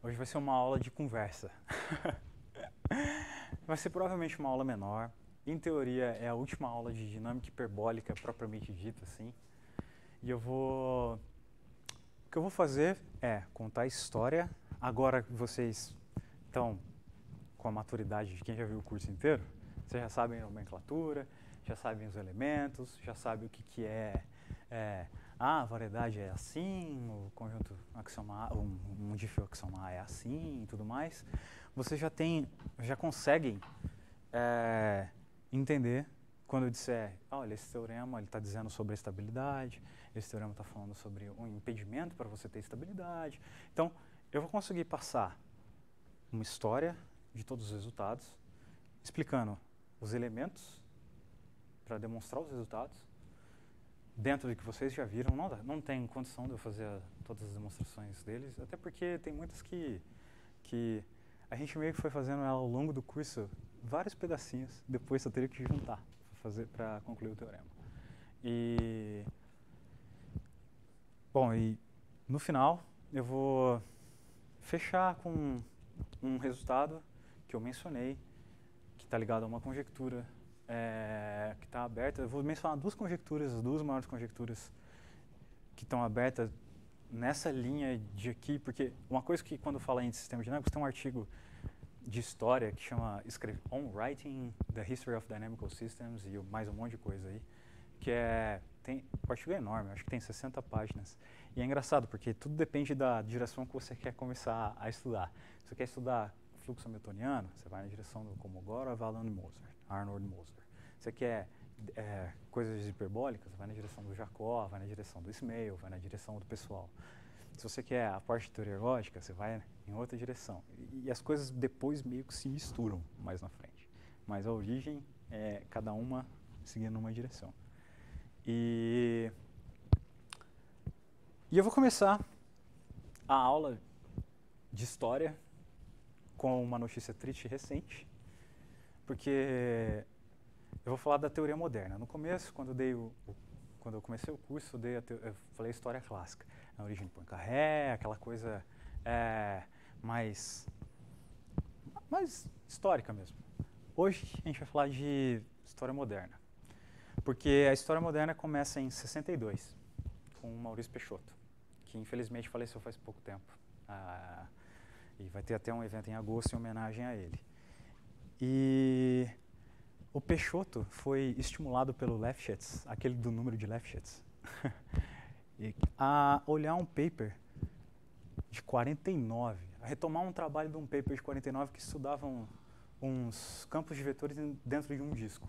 Hoje vai ser uma aula de conversa. Vai ser provavelmente uma aula menor. Em teoria, é a última aula de dinâmica hiperbólica propriamente dita, assim. E o que eu vou fazer é contar a história. Agora que vocês estão com a maturidade de quem já viu o curso inteiro, vocês já sabem a nomenclatura, já sabem os elementos, já sabem o que a variedade é assim, o conjunto axioma A, um dífero axioma A é assim e tudo mais. Vocês já conseguem entender quando eu disser, olha, esse teorema está dizendo sobre a estabilidade, esse teorema está falando sobre um impedimento para você ter estabilidade. Então, eu vou conseguir passar uma história de todos os resultados, explicando os elementos para demonstrar os resultados, dentro do que vocês já viram. Não tem condição de eu fazer todas as demonstrações deles, até porque tem muitas que a gente meio que foi fazendo ela ao longo do curso, vários pedacinhos, depois só teria que juntar para concluir o teorema. Bom, e no final eu vou fechar com um resultado que eu mencionei, que está ligado a uma conjectura que está aberta. Eu vou mencionar duas conjecturas, as duas maiores conjecturas que estão abertas nessa linha de aqui, porque uma coisa que quando fala em sistemas dinâmicos, tem um artigo de história que chama On Writing the History of Dynamical Systems e mais um monte de coisa aí, que o artigo é enorme, acho que tem 60 páginas. E é engraçado, porque tudo depende da direção que você quer começar a estudar. Se você quer estudar fluxo hamiltoniano, você vai na direção do Kolmogorov, Arnold Moser. Se você quer coisas hiperbólicas, vai na direção do Jacob, vai na direção do Ismail, vai na direção do pessoal. Se você quer a parte de teoria lógica, você vai em outra direção. E as coisas depois meio que se misturam mais na frente. Mas a origem é cada uma seguindo uma direção. E eu vou começar a aula de história com uma notícia triste recente, porque eu vou falar da teoria moderna. No começo, quando eu comecei o curso, eu falei história clássica. A origem do Poincaré, aquela coisa mais histórica mesmo. Hoje a gente vai falar de história moderna, porque a história moderna começa em 62, com o Maurício Peixoto, que infelizmente faleceu faz pouco tempo. E vai ter até um evento em agosto em homenagem a ele. E o Peixoto foi estimulado pelo Lefschetz, aquele do número de Lefschetz, a olhar um paper de 49, a retomar um trabalho de um paper de 49 que estudava uns campos de vetores dentro de um disco.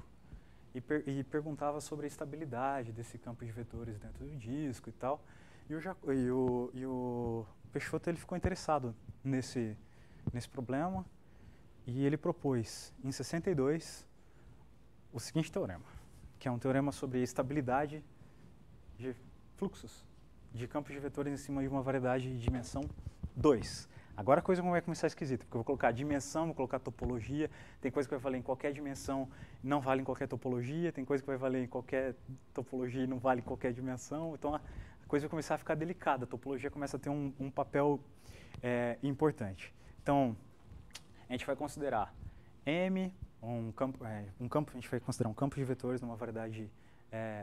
E perguntava sobre a estabilidade desse campo de vetores dentro do disco e tal. E o Peixoto ele ficou interessado nesse problema e ele propôs, em 62, o seguinte teorema, que é um teorema sobre estabilidade de fluxos de campos de vetores em cima de uma variedade de dimensão 2. Agora a coisa vai começar esquisita, porque eu vou colocar dimensão, vou colocar topologia, tem coisa que vai valer em qualquer dimensão não vale em qualquer topologia, tem coisa que vai valer em qualquer topologia e não vale em qualquer dimensão, então a coisa vai começar a ficar delicada, a topologia começa a ter um papel importante. Então, a gente vai considerar M, a gente vai considerar um campo de vetores numa variedade,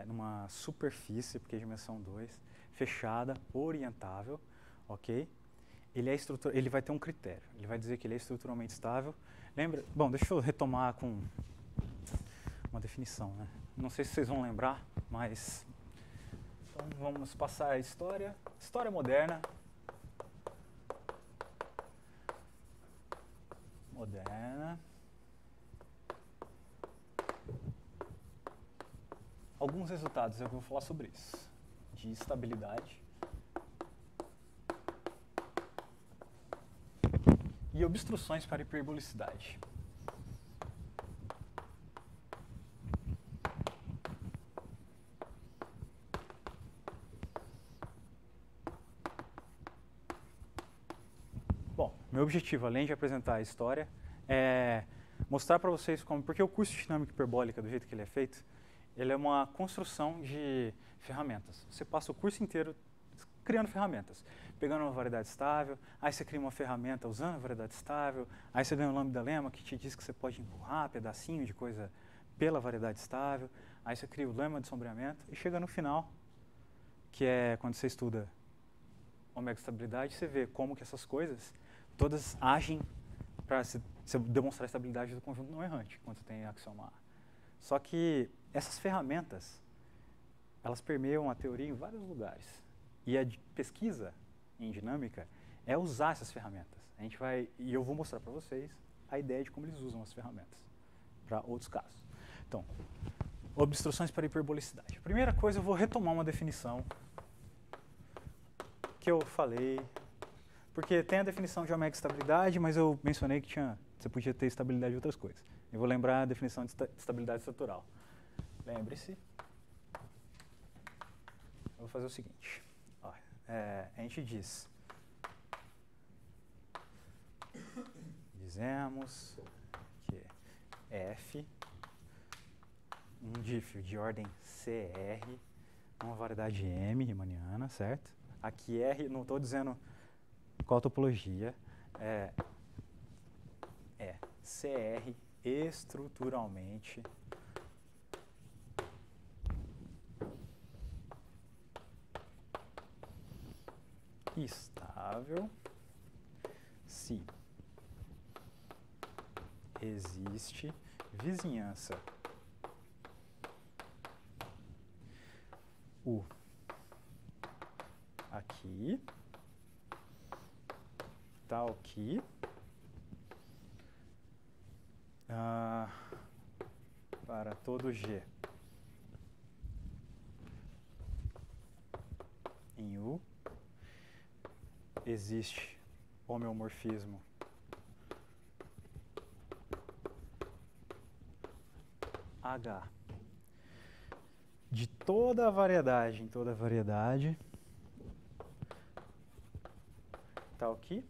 numa superfície, porque é dimensão 2, fechada, orientável, ok? Ele vai ter um critério, ele vai dizer que ele é estruturalmente estável. Lembra? Bom, deixa eu retomar com uma definição, né? Não sei se vocês vão lembrar, mas então vamos passar a história moderna. Alguns resultados eu vou falar sobre isso, de estabilidade e obstruções para hiperbolicidade. Bom, meu objetivo, além de apresentar a história, é mostrar para vocês porque o curso de dinâmica hiperbólica, do jeito que ele é feito, ele é uma construção de ferramentas. Você passa o curso inteiro criando ferramentas. pegando uma variedade estável, aí você cria uma ferramenta usando a variedade estável, aí você ganha um lambda-lema que te diz que você pode empurrar pedacinho de coisa pela variedade estável, aí você cria o lema de sombreamento e chega no final, que é quando você estuda omega estabilidade, você vê como que essas coisas todas agem para se demonstrar a estabilidade do conjunto não errante, quando você tem axioma A. Só que essas ferramentas, elas permeiam a teoria em vários lugares. E a pesquisa em dinâmica é usar essas ferramentas. E eu vou mostrar para vocês a ideia de como eles usam as ferramentas para outros casos. Então, obstruções para hiperbolicidade. A primeira coisa, eu vou retomar uma definição que eu falei, porque tem a definição de omega estabilidade, mas eu mencionei que você podia ter estabilidade de outras coisas. Eu vou lembrar a definição de estabilidade estrutural. Lembre-se. Eu vou fazer o seguinte. Ó, a gente dizemos que F, um dífio de ordem CR, uma variedade M riemanniana, certo? Aqui R, não estou dizendo qual topologia, é CR estruturalmente estável se existe vizinhança U aqui, tal que para todo G em U existe homeomorfismo H de toda a variedade em toda a variedade, tal que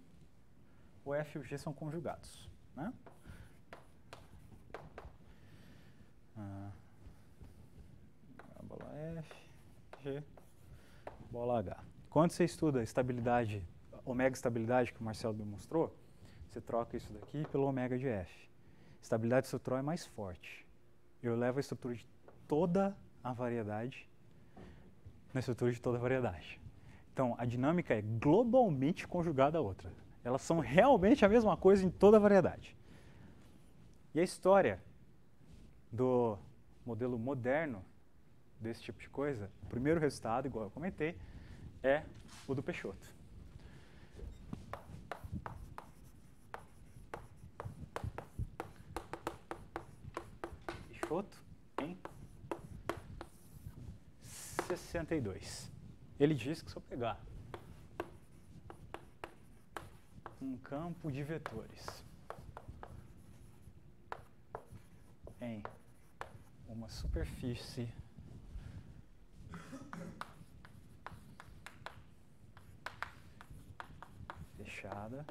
o F e o G são conjugados, né? Bola F, G, bola H. Quando você estuda estabilidade, omega estabilidade, que o Marcelo demonstrou, você troca isso daqui pelo omega de F. Estabilidade estrutural é mais forte. Eu levo a estrutura de toda a variedade na estrutura de toda a variedade. Então, a dinâmica é globalmente conjugada à outra. Elas são realmente a mesma coisa em toda a variedade. E a história do modelo moderno desse tipo de coisa, o primeiro resultado, igual eu comentei, é o do Peixoto. Peixoto em 62. Ele diz que se eu pegar um campo de vetores em uma superfície fechada,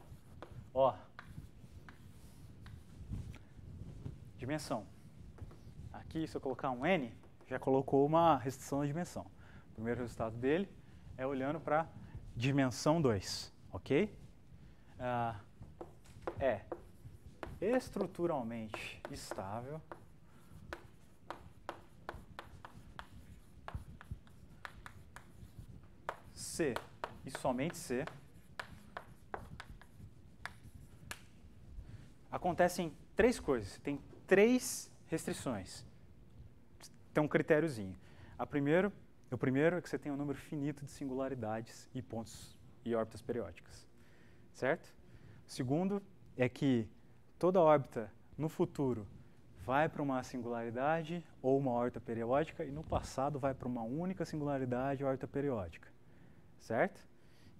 ó, dimensão. Aqui, se eu colocar um N, já colocou uma restrição de dimensão. O primeiro resultado dele é olhando para dimensão 2, ok? É estruturalmente estável C e somente C acontecem três coisas, tem três restrições. Tem um critériozinho. O primeiro é que você tem um número finito de singularidades e pontos e órbitas periódicas, certo? O segundo é que toda órbita no futuro vai para uma singularidade ou uma órbita periódica e no passado vai para uma única singularidade ou órbita periódica, certo?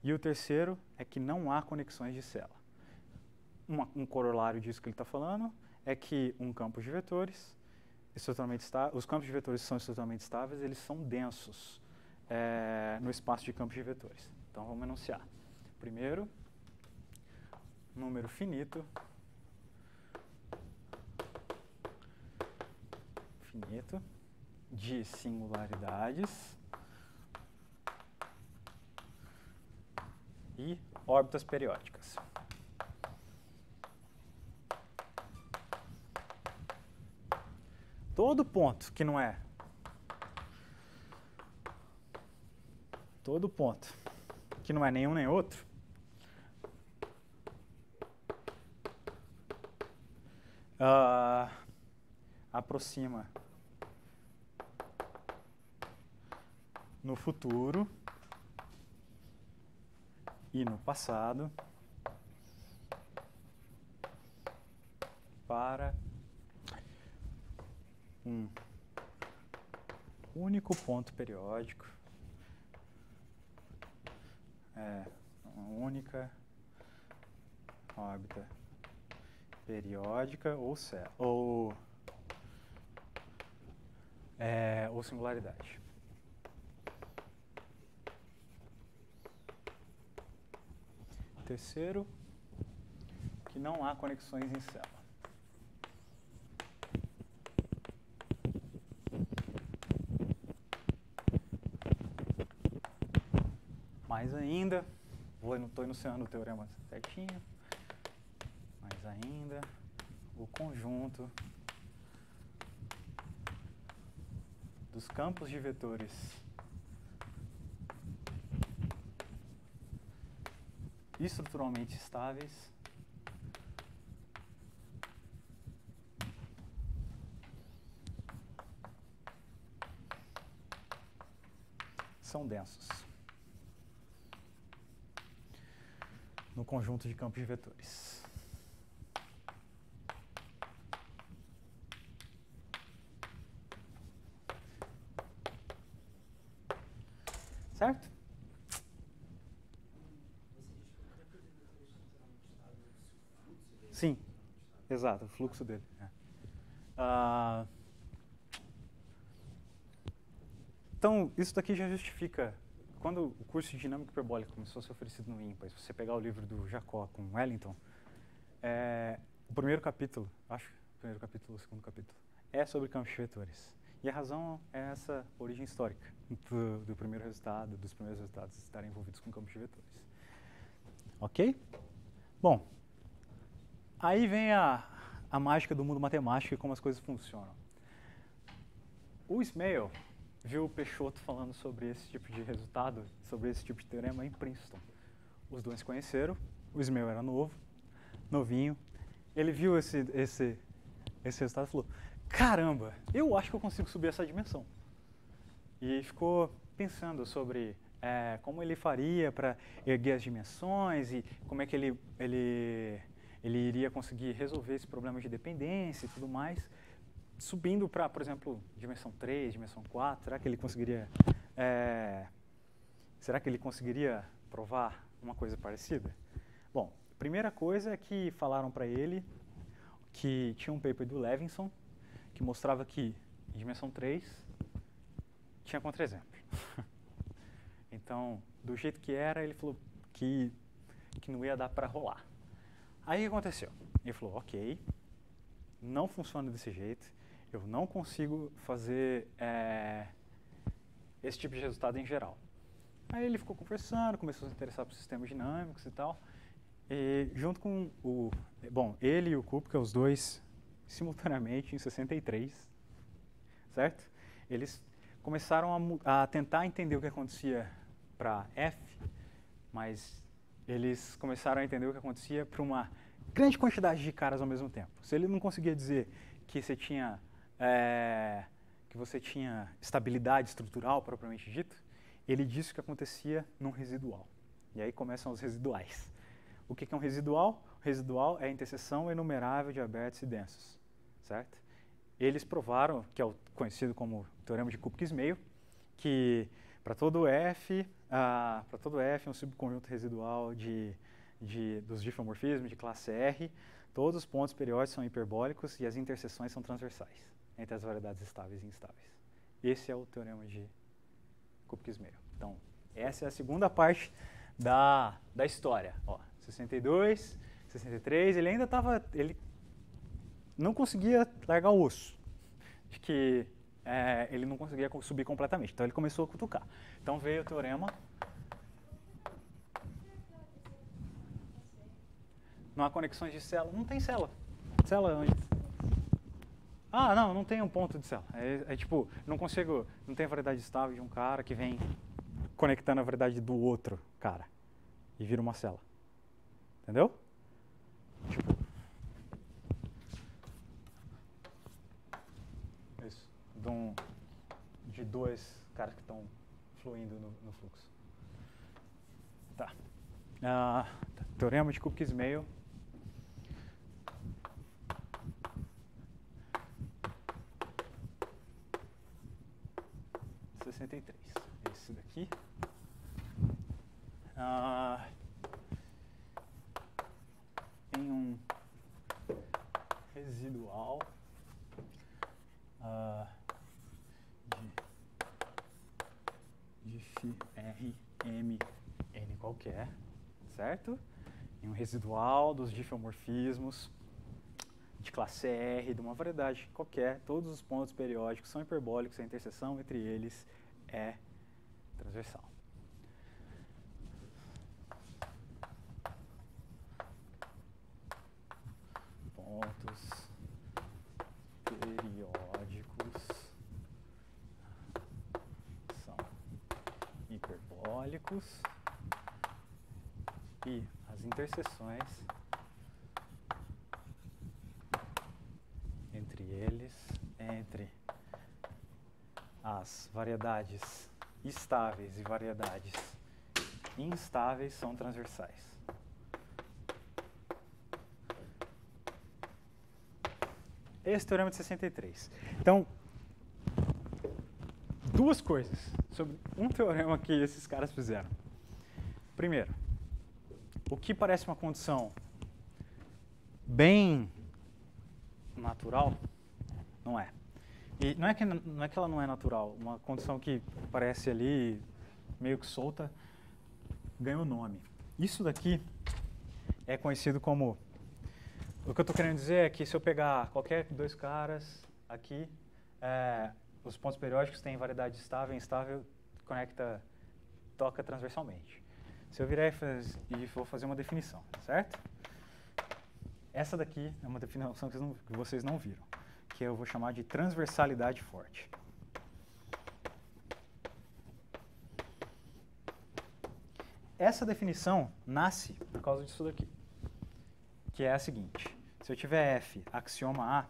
E o terceiro é que não há conexões de célula. Um corolário disso que ele está falando é que um campo de vetores os campos de vetores são estruturalmente estáveis, eles são densos no espaço de campos de vetores. Então, vamos enunciar. Primeiro, número finito de singularidades órbitas periódicas. Todo ponto que não é nenhum nem outro, aproxima no futuro e no passado para um único ponto periódico, uma única órbita periódica ou singularidade. Terceiro, que não há conexões em célula. Mais ainda, estou enunciando o teorema certinho, mais ainda, o conjunto dos campos de vetores estruturalmente estáveis são densos no conjunto de campos de vetores. Certo? Sim, exato, o fluxo dele. Então, isso daqui já justifica. Quando o curso de dinâmica hiperbólica começou a ser oferecido no INPA, se você pegar o livro do Jacó com Wellington, o primeiro capítulo, o segundo capítulo, é sobre campos de vetores. E a razão é essa origem histórica do primeiro resultado, dos primeiros resultados estarem envolvidos com campos de vetores. Ok? Bom, aí vem a mágica do mundo matemático e como as coisas funcionam. O Ismail viu o Peixoto falando sobre esse tipo de resultado, sobre esse tipo de teorema em Princeton. Os dois se conheceram, o Ismail era novinho, ele viu esse resultado e falou: caramba, eu acho que eu consigo subir essa dimensão. E ficou pensando sobre como ele faria para erguer as dimensões e como é que ele iria conseguir resolver esse problema de dependência e tudo mais, subindo para, por exemplo, dimensão 3, dimensão 4. Será que ele conseguiria provar uma coisa parecida? Bom, a primeira coisa é que falaram para ele que tinha um paper do Levinson que mostrava que em dimensão 3 tinha contra-exemplo. Então, do jeito que era, ele falou que não ia dar para rolar. Aí o que aconteceu? Ele falou: ok, não funciona desse jeito, eu não consigo fazer esse tipo de resultado em geral. Aí ele ficou conversando, começou a se interessar por sistemas dinâmicos e tal. E junto com ele e o Kupka, os dois, simultaneamente, em 63, certo? Eles começaram a tentar entender o que acontecia para F, mas eles começaram a entender o que acontecia para uma grande quantidade de caras ao mesmo tempo. Se ele não conseguia dizer que você tinha estabilidade estrutural propriamente dito, ele disse o que acontecia num residual. E aí começam os residuais. O que é um residual? O residual é a interseção enumerável de abertos e densos, certo? Eles provaram, que é o conhecido como teorema de Kupka-Ismail, que para todo F um subconjunto residual dos difeomorfismos de classe R, todos os pontos periódicos são hiperbólicos e as interseções são transversais entre as variedades estáveis e instáveis. Esse é o teorema de Kupka-Ismail. Então, essa é a segunda parte da história. 62, 63, ele ainda estava... Ele não conseguia largar o osso, de que ele não conseguia subir completamente. Então, ele começou a cutucar. Então, veio o teorema... Não há conexões de célula. Não tem célula. Célula onde? Ah, não tem um ponto de célula. É tipo, não tem a variedade estável de um cara que vem conectando a variedade do outro cara e vira uma célula. Entendeu? Tipo, isso. De dois caras que estão fluindo no fluxo. Tá. Teorema de Kupke-Ismail. Esse daqui. Em um residual de φ R M N qualquer, certo? Em um residual dos difeomorfismos de classe R, de uma variedade qualquer, todos os pontos periódicos são hiperbólicos, a interseção entre eles é transversal. Pontos periódicos são hiperbólicos e as interseções entre eles, entre as variedades estáveis e variedades instáveis são transversais. Esse é o teorema de 63. Então, duas coisas sobre um teorema que esses caras fizeram. Primeiro, o que parece uma condição bem natural, não é. E não é que ela não é natural, uma condição que parece ali meio que solta, ganhou nome. Isso daqui é conhecido como... O que eu estou querendo dizer é que se eu pegar qualquer dois caras aqui, os pontos periódicos têm variedade estável e instável, toca transversalmente. Se eu virar e vou fazer uma definição, certo? Essa daqui é uma definição que vocês não viram, que eu vou chamar de transversalidade forte. Essa definição nasce por causa disso daqui, que é a seguinte: se eu tiver F axioma A,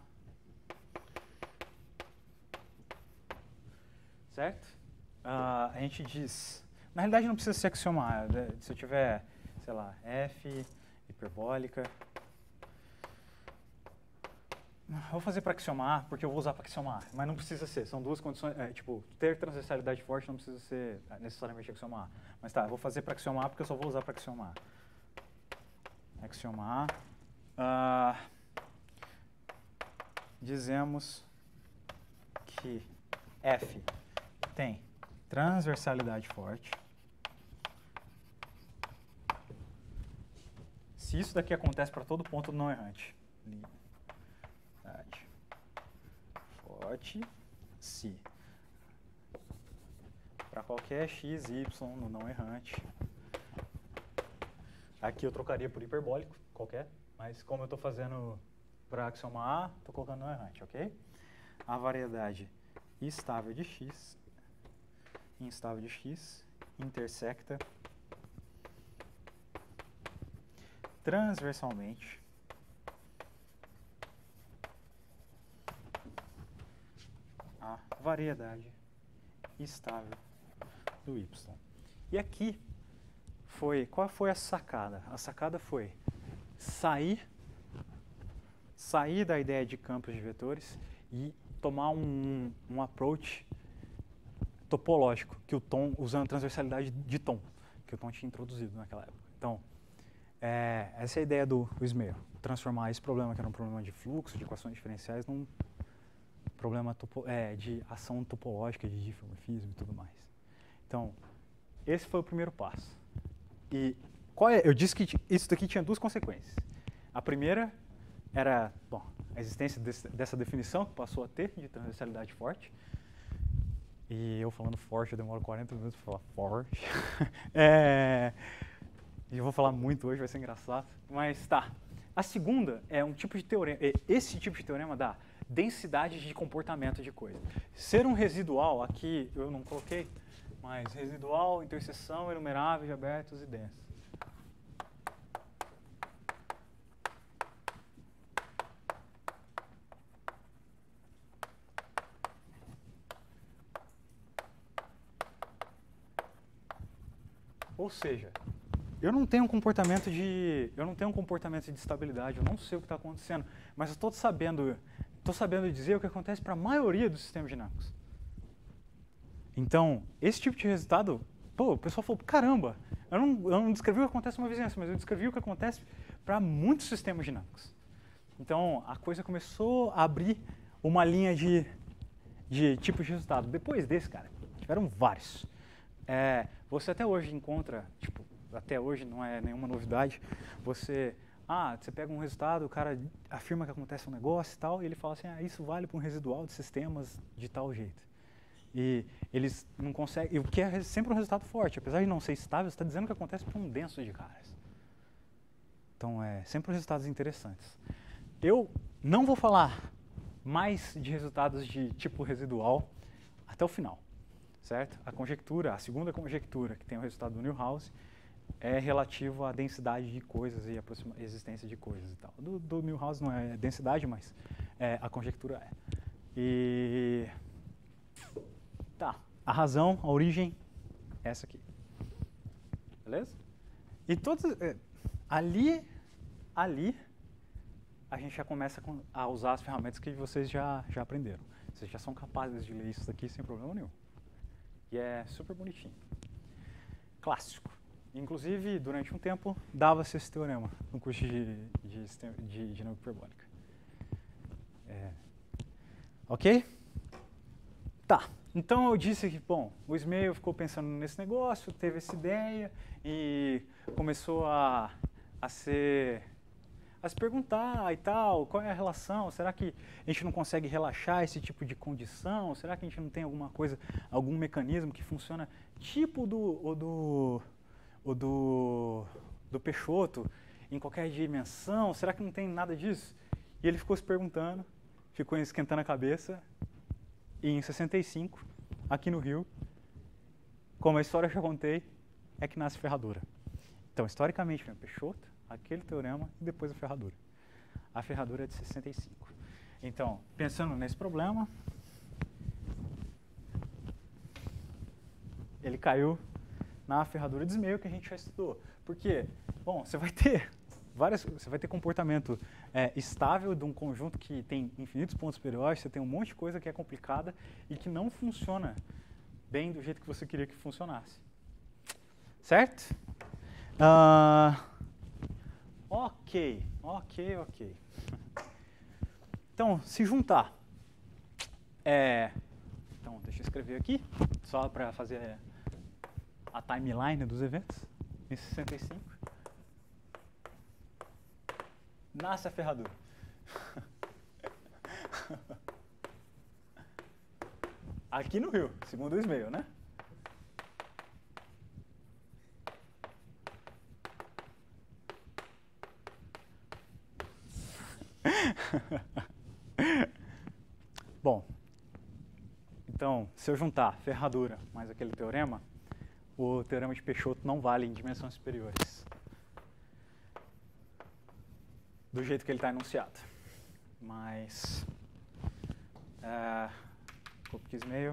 certo? A gente diz... Na realidade não precisa ser axioma A, se eu tiver, sei lá, F hiperbólica... Eu vou fazer para axioma A, porque eu vou usar para axioma A, mas não precisa ser, são duas condições, tipo, ter transversalidade forte não precisa ser necessariamente axioma A. Mas tá, eu vou fazer para axioma A porque eu só vou usar para axioma A. Axioma A. Dizemos que F tem transversalidade forte. Se isso daqui acontece para todo ponto não errante. Forte se para qualquer x, y no não errante. Aqui eu trocaria por hiperbólico, qualquer, mas como eu estou fazendo para axioma A, estou colocando não errante, ok? A variedade estável de x, instável de x, intersecta transversalmente a variedade estável do y. E aqui qual foi a sacada? A sacada foi sair da ideia de campos de vetores e tomar um approach topológico, que o Thom, usando a transversalidade de Thom, que o Thom tinha introduzido naquela época. Então, essa é a ideia do Ismail, transformar esse problema, que era um problema de fluxo, de equações diferenciais, num problema de ação topológica, de difeomorfismo e tudo mais. Então, esse foi o primeiro passo. E eu disse que isso daqui tinha duas consequências. A primeira era, a existência dessa definição que passou a ter de transversalidade forte. E eu falando forte, eu demoro 40 minutos para falar forte. E eu vou falar muito hoje, vai ser engraçado. Mas tá. A segunda é um tipo de teorema, esse tipo de teorema dá densidade de comportamento de coisa. Ser um residual, aqui eu não coloquei, mas residual, interseção, enumerável de abertos e densos. Ou seja, eu não tenho um comportamento de estabilidade, eu não sei o que está acontecendo, mas eu estou sabendo dizer o que acontece para a maioria dos sistemas dinâmicos. Então, esse tipo de resultado, pô, o pessoal falou, caramba, eu não descrevi o que acontece numa vizinhança, mas eu descrevi o que acontece para muitos sistemas dinâmicos. Então, a coisa começou a abrir uma linha de tipos de resultado. Depois desse, cara, tiveram vários. Você até hoje encontra, tipo, até hoje não é nenhuma novidade, você pega um resultado, o cara afirma que acontece um negócio e tal, e ele fala assim, isso vale para um residual de sistemas de tal jeito. E eles não conseguem, o que é sempre um resultado forte, apesar de não ser estável, você está dizendo que acontece para um denso de caras. Então, sempre resultados interessantes. Eu não vou falar mais de resultados de tipo residual até o final, certo? A segunda conjectura, que tem o resultado do Newhouse, é relativo à densidade de coisas e à existência de coisas e tal. Do Newhouse não é densidade, mas a conjectura é. E tá, a razão, a origem, essa aqui. Beleza? E todos ali a gente já começa a usar as ferramentas que vocês já aprenderam. Vocês já são capazes de ler isso daqui sem problema nenhum. E é super bonitinho. Clássico. Inclusive, durante um tempo, dava-se esse teorema no curso de dinâmica hiperbólica. Ok? Tá. Então eu disse que, bom, o Ismail ficou pensando nesse negócio, teve essa ideia e começou a se perguntar e tal, qual é a relação, será que a gente não consegue relaxar esse tipo de condição, será que a gente não tem alguma coisa, algum mecanismo que funciona tipo do Peixoto em qualquer dimensão, será que não tem nada disso? E ele ficou se perguntando, ficou esquentando a cabeça, e em 65, aqui no Rio, como a história que eu contei, é que nasce a ferradura. Então, historicamente, vem o Peixoto, aquele teorema e depois a ferradura. A ferradura é de 65. Então, pensando nesse problema, ele caiu na ferradura de Ismail que a gente já estudou. Porque, bom, você vai ter comportamento estável de um conjunto que tem infinitos pontos periódicos, você tem um monte de coisa que é complicada e que não funciona bem do jeito que você queria que funcionasse. Certo? Ok. Então, se juntar. Então, deixa eu escrever aqui, só para fazer a timeline dos eventos. Em 65, nasce a ferradura. Aqui no Rio, segundo o Ismail, né? Bom, então, se eu juntar ferradura mais aquele teorema, o teorema de Peixoto não vale em dimensões superiores. Do jeito que ele está enunciado. Mas... Copy Ismail.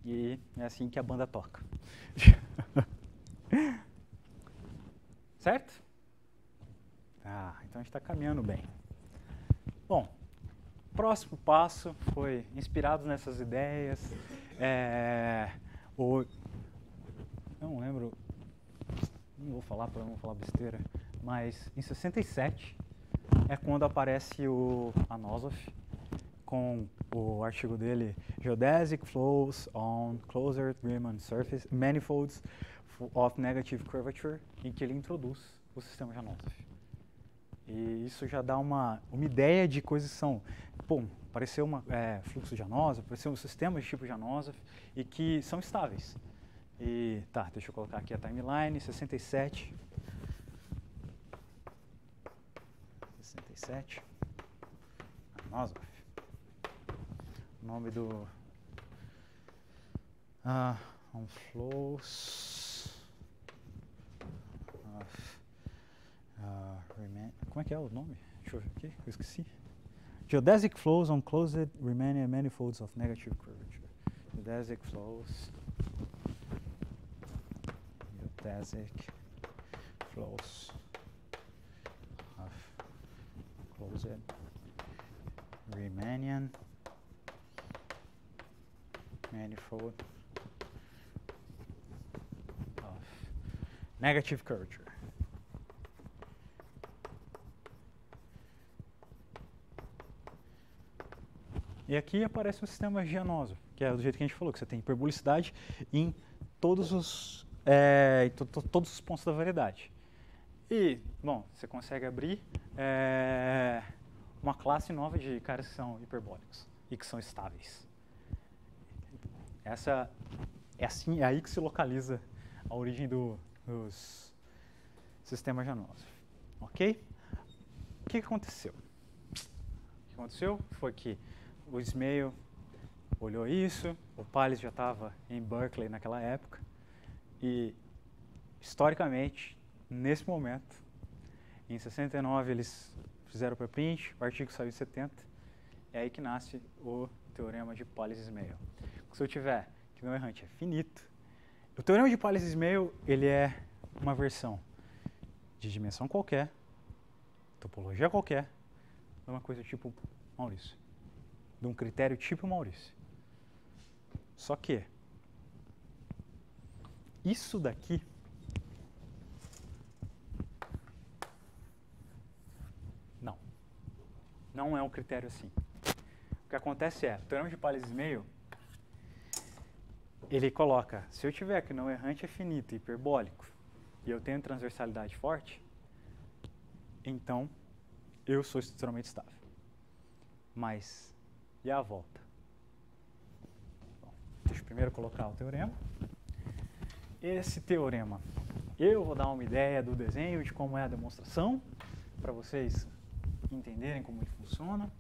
E é assim que a banda toca. Certo? Então a gente está caminhando bem. Bom, próximo passo foi inspirados nessas ideias. Não lembro, não vou falar para não falar besteira, mas em 67 é quando aparece o Anosov com o artigo dele, Geodesic Flows on Closed Riemann Surface Manifolds of Negative Curvature, em que ele introduz o sistema Janozov. E isso já dá uma ideia de coisas que são, bom, apareceu fluxo de Janozov, apareceu um sistema de tipo Janozov e que são estáveis. E tá, deixa eu colocar aqui a timeline, 67, Janozov. O nome do on flows como é que é o nome? Deixa eu ver aqui, eu esqueci. Geodesic flows on closed Riemannian manifolds of negative curvature. Geodesic flows of closed Riemannian manifold of negative curvature. E aqui aparece o sistema Janozov, que é do jeito que a gente falou, que você tem hiperbolicidade em todos os pontos da variedade. E, bom, você consegue abrir uma classe nova de caras que são hiperbólicos e que são estáveis. É aí que se localiza a origem dos sistemas Janozov. Ok? O que aconteceu? O que aconteceu foi que o Ismail olhou isso, o Palles já estava em Berkeley naquela época, e historicamente, nesse momento, em 69 eles fizeram o preprint, o artigo saiu em 70, é aí que nasce o teorema de Palles-Ismail. Se eu tiver que não errante é finito, o teorema de Palles-Ismail ele é uma versão de dimensão qualquer, topologia qualquer, de uma coisa tipo Maurício. De um critério tipo Maurício. Só que isso daqui não é um critério assim. O que acontece é, o teorema de Palles-Ismail, ele coloca, se eu tiver que não errante é finito e hiperbólico, e eu tenho transversalidade forte, então eu sou estruturalmente estável. Mas e a volta? Bom, deixa eu primeiro colocar o teorema. Esse teorema, eu vou dar uma ideia do desenho, de como é a demonstração, para vocês entenderem como ele funciona.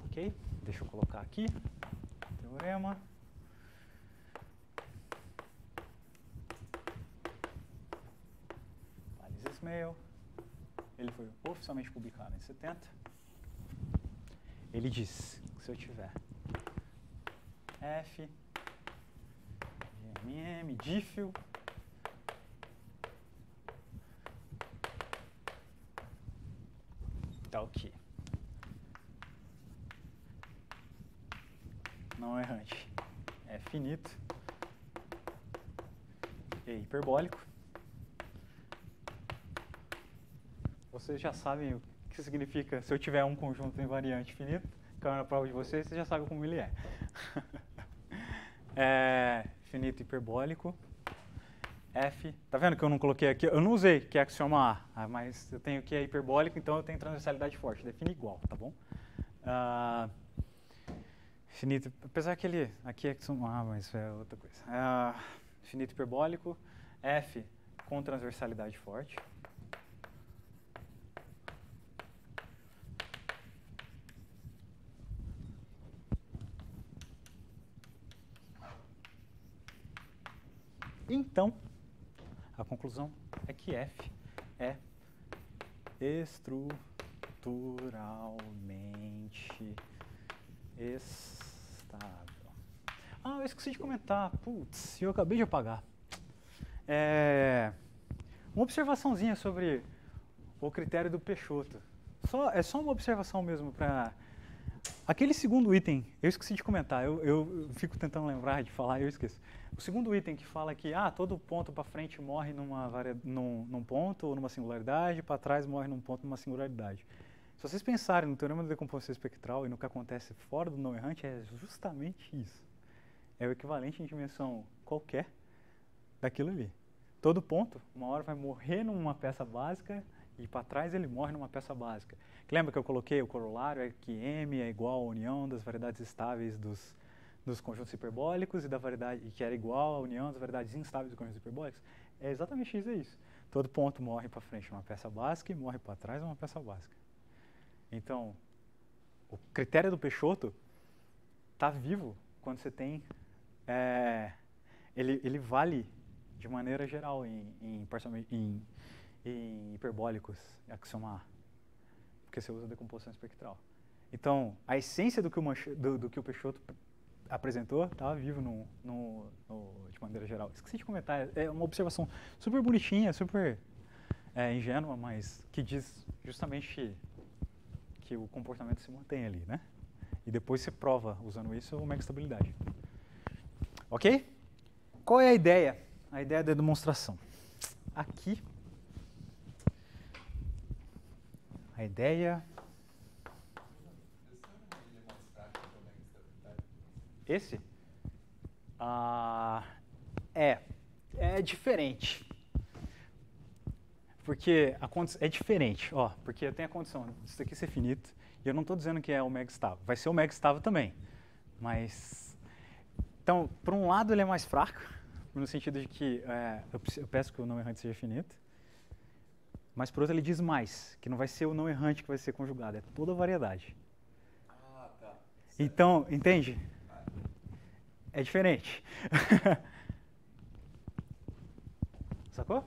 Ok? Deixa eu colocar aqui o teorema. Palles-Ismail. Ele foi oficialmente publicado em 70. Ele diz que se eu tiver F, GMM, dífil, tá ok. Não é errante. É finito. E hiperbólico. Vocês já sabem o que significa se eu tiver um conjunto invariante finito, caiu na prova de vocês já sabem como ele é. Finito hiperbólico. F, tá vendo que eu não coloquei aqui? Eu não usei que é axioma A, mas eu tenho que é hiperbólico, então eu tenho transversalidade forte. Define igual, tá bom? Finito, apesar que ele aqui é axioma A, mas é outra coisa. Finito hiperbólico. F com transversalidade forte. Então, a conclusão é que F é estruturalmente estável. Eu esqueci de comentar. Putz, eu acabei de apagar. Uma observaçãozinha sobre o critério do Peixoto. É só uma observação mesmo para... Aquele segundo item, eu esqueci de comentar, eu fico tentando lembrar de falar e eu esqueço. O segundo item que fala que todo ponto para frente morre num ponto ou numa singularidade, para trás morre num ponto numa singularidade. Se vocês pensarem no teorema da decomposição espectral e no que acontece fora do não errante, é justamente isso. É o equivalente em dimensão qualquer daquilo ali. todo ponto, uma hora vai morrer numa peça básica e para trás ele morre numa peça básica. Lembra que eu coloquei o corolário, é que M é igual à união das variedades estáveis dos conjuntos hiperbólicos e da variedade que era igual à união das variedades instáveis dos conjuntos hiperbólicos? É exatamente isso. Todo ponto morre para frente numa peça básica e morre para trás numa peça básica. Então, o critério do Peixoto está vivo quando você tem... ele vale de maneira geral em hiperbólicos, axioma A, porque você usa decomposição espectral. Então, a essência do que o Peixoto apresentou estava vivo de maneira geral. Esqueci de comentar, é uma observação super bonitinha, super ingênua, mas que diz justamente que o comportamento se mantém ali, né? E depois você prova, usando isso, uma estabilidade. Ok? Qual é a ideia? A ideia da demonstração. Aqui, a ideia... Esse? É diferente. Porque é diferente, ó, porque eu tenho a condição disso aqui ser finito, e eu não estou dizendo que é omega estável. Vai ser omega estável também, mas... Então, por um lado ele é mais fraco, no sentido de que eu peço que o não errante seja finito, mas por outro ele diz mais, que não vai ser o não errante que vai ser conjugado, é toda a variedade. Ah, tá. Então, entende? É diferente. Sacou?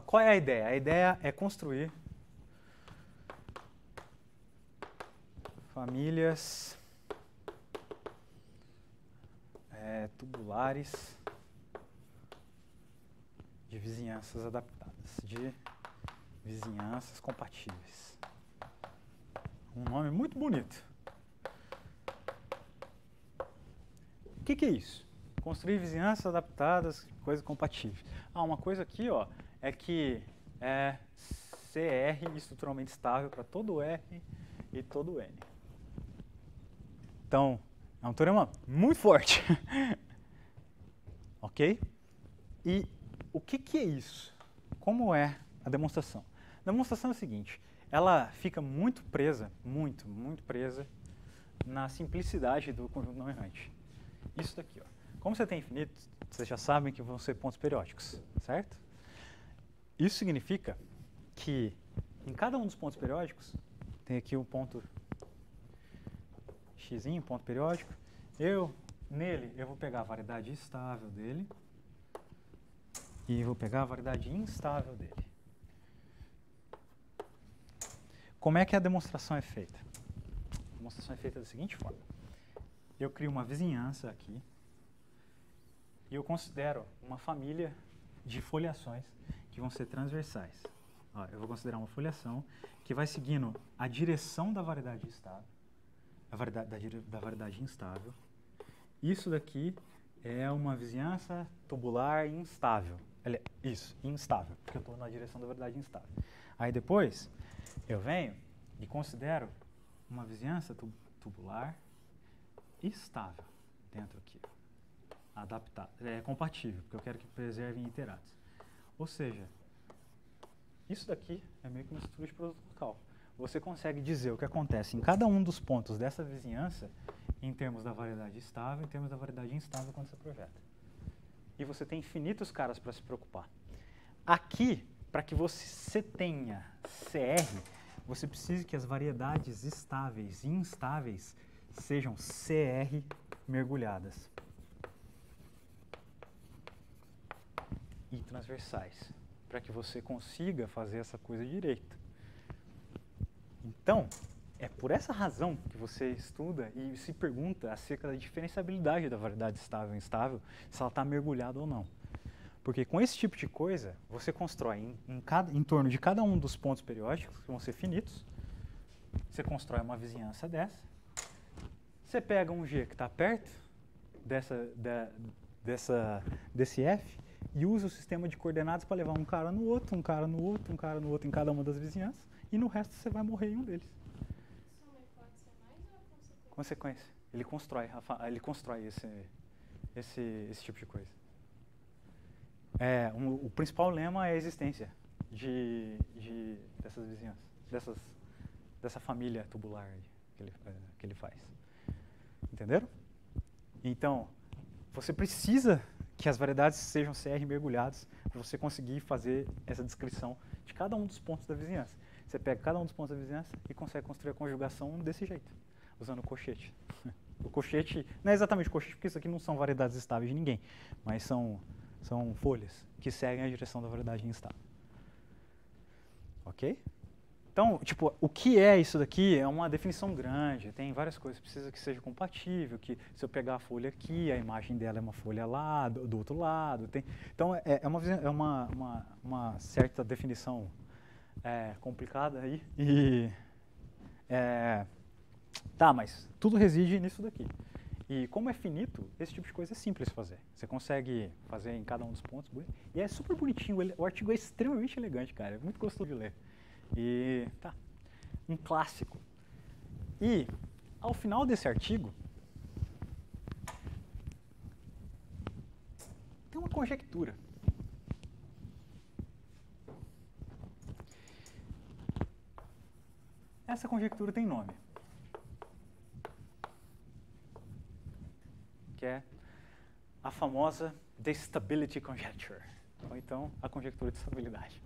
Qual é a ideia? A ideia é construir famílias tubulares de vizinhanças adaptadas, de vizinhanças compatíveis. Um nome muito bonito. O que é isso? Construir vizinhanças adaptadas, coisas compatíveis. Uma coisa aqui, ó, é que é CR estruturalmente estável para todo R e todo N. Então, é um teorema muito forte. Ok? E o que é isso? Como é a demonstração? A demonstração é o seguinte, ela fica muito presa, muito presa na simplicidade do conjunto não errante. Isso daqui, ó. Como você tem infinito, vocês já sabem que vão ser pontos periódicos, certo? Isso significa que em cada um dos pontos periódicos, tem aqui um ponto x, ponto periódico, nele eu vou pegar a variedade estável dele e vou pegar a variedade instável dele. Como é que a demonstração é feita? A demonstração é feita da seguinte forma. Eu crio uma vizinhança aqui e eu considero uma família de foliações que vão ser transversais. Ó, eu vou considerar uma foliação que vai seguindo a direção da variedade estável, da variedade instável. Isso daqui é uma vizinhança tubular instável. Isso, instável, porque eu estou na direção da variedade instável. Aí depois, eu venho e considero uma vizinhança tubular estável dentro aqui, adaptada, compatível, porque eu quero que preservem iterados. Ou seja, isso daqui é meio que uma estrutura de produto local. Você consegue dizer o que acontece em cada um dos pontos dessa vizinhança em termos da variedade estável, em termos da variedade instável quando você projeta. E você tem infinitos caras para se preocupar. Aqui, para que você tenha CR, você precisa que as variedades estáveis e instáveis sejam CR mergulhadas e transversais, para que você consiga fazer essa coisa direito. Então, é por essa razão que você estuda e se pergunta acerca da diferenciabilidade da variedade estável e instável, se ela está mergulhada ou não. Porque com esse tipo de coisa, você constrói em torno de cada um dos pontos periódicos, que vão ser finitos, você constrói uma vizinhança dessa, você pega um G que está perto desse F e usa o sistema de coordenadas para levar um cara no outro, um cara no outro, um cara no outro em cada uma das vizinhanças, e no resto você vai morrer em um deles. Isso é uma hipótese a mais ou é consequência? Consequência. Ele constrói esse tipo de coisa. o principal lema é a existência dessas vizinhanças, dessa família tubular aí que ele faz. Entenderam? Então, você precisa que as variedades sejam CR mergulhadas para você conseguir fazer essa descrição de cada um dos pontos da vizinhança. Você pega cada um dos pontos da vizinhança e consegue construir a conjugação desse jeito, usando o cochete. O cochete, não é exatamente o cochete, porque isso aqui não são variedades estáveis de ninguém, mas são folhas que seguem a direção da variedade instável. Ok? Então, tipo, o que é isso daqui é uma definição grande, tem várias coisas, precisa que seja compatível, que se eu pegar a folha aqui, a imagem dela é uma folha lá, do outro lado. Então, é uma certa definição complicada aí. Tá, mas tudo reside nisso daqui. E como é finito, esse tipo de coisa é simples de fazer. Você consegue fazer em cada um dos pontos, e é super bonitinho, o artigo é extremamente elegante, cara, é muito gostoso de ler. E tá, um clássico. E ao final desse artigo tem uma conjectura. Essa conjectura tem nome, que é a famosa The Stability Conjecture, ou então a conjectura de estabilidade.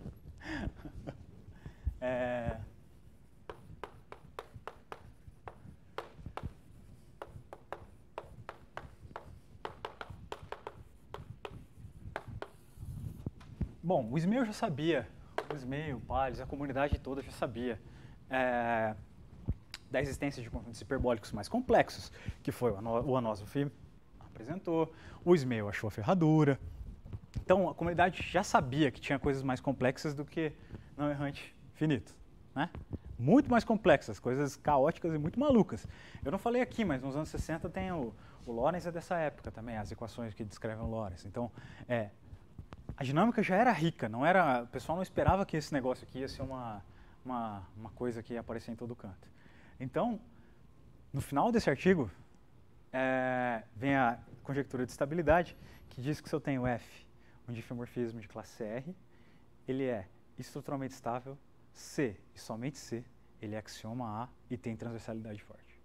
Bom, o Ismael já sabia, o Palles, a comunidade toda já sabia da existência de conjuntos hiperbólicos mais complexos, que foi o Anosov apresentou, o Ismael achou a ferradura. Então, a comunidade já sabia que tinha coisas mais complexas do que não errante finito, né? Muito mais complexas, coisas caóticas e muito malucas. Eu não falei aqui, mas nos anos 60 tem o Lorentz é dessa época também, as equações que descrevem o Lorentz. Então, a dinâmica já era rica, o pessoal não esperava que esse negócio aqui ia ser uma coisa que ia aparecer em todo canto. Então, no final desse artigo, vem a conjectura de estabilidade, que diz que se eu tenho F, um difeomorfismo de classe R, ele é estruturalmente estável, C e somente C, ele é axioma A e tem transversalidade forte.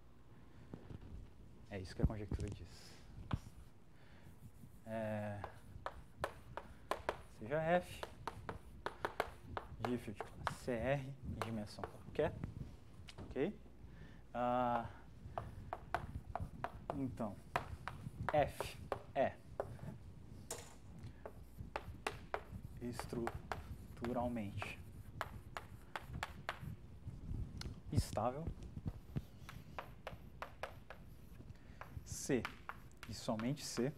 É isso que a conjectura diz. Seja F, dif de classe CR em dimensão qualquer. Ok? Então, F é estruturalmente estável, C e somente C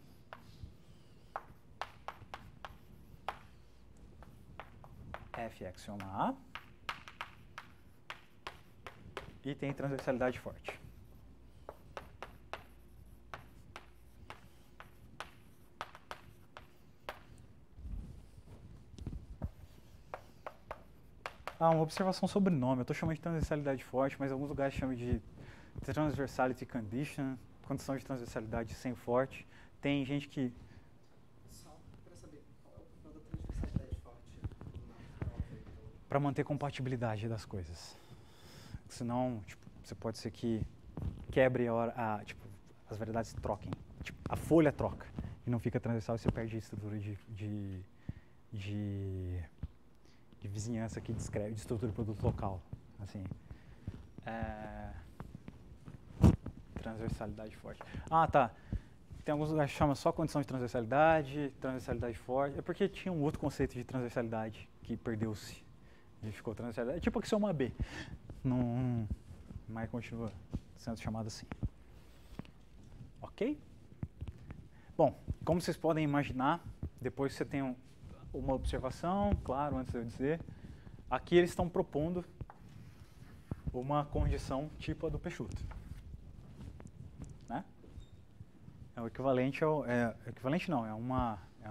F é axioma A e tem transversalidade forte. Uma observação sobre nome. Eu estou chamando de transversalidade forte, mas alguns lugares chamam de transversality condition, condição de transversalidade sem forte. Tem gente que... Só para saber, qual é o papel da transversalidade forte? Para manter compatibilidade das coisas. Senão, tipo, você pode ser que quebre as variedades troquem. Tipo, a folha troca e não fica transversal e você perde a estrutura de vizinhança que descreve, de estrutura de produto local. Assim, transversalidade forte. Tá. Tem alguns lugares que chamam só condição de transversalidade forte. É porque tinha um outro conceito de transversalidade que perdeu-se e ficou transversalidade. É tipo axioma B. Não, mas continua sendo chamado assim. Ok? Bom, como vocês podem imaginar, depois você tem uma observação, claro, antes de eu dizer, aqui eles estão propondo uma condição tipo a do Peixoto. Né? É o equivalente equivalente não, é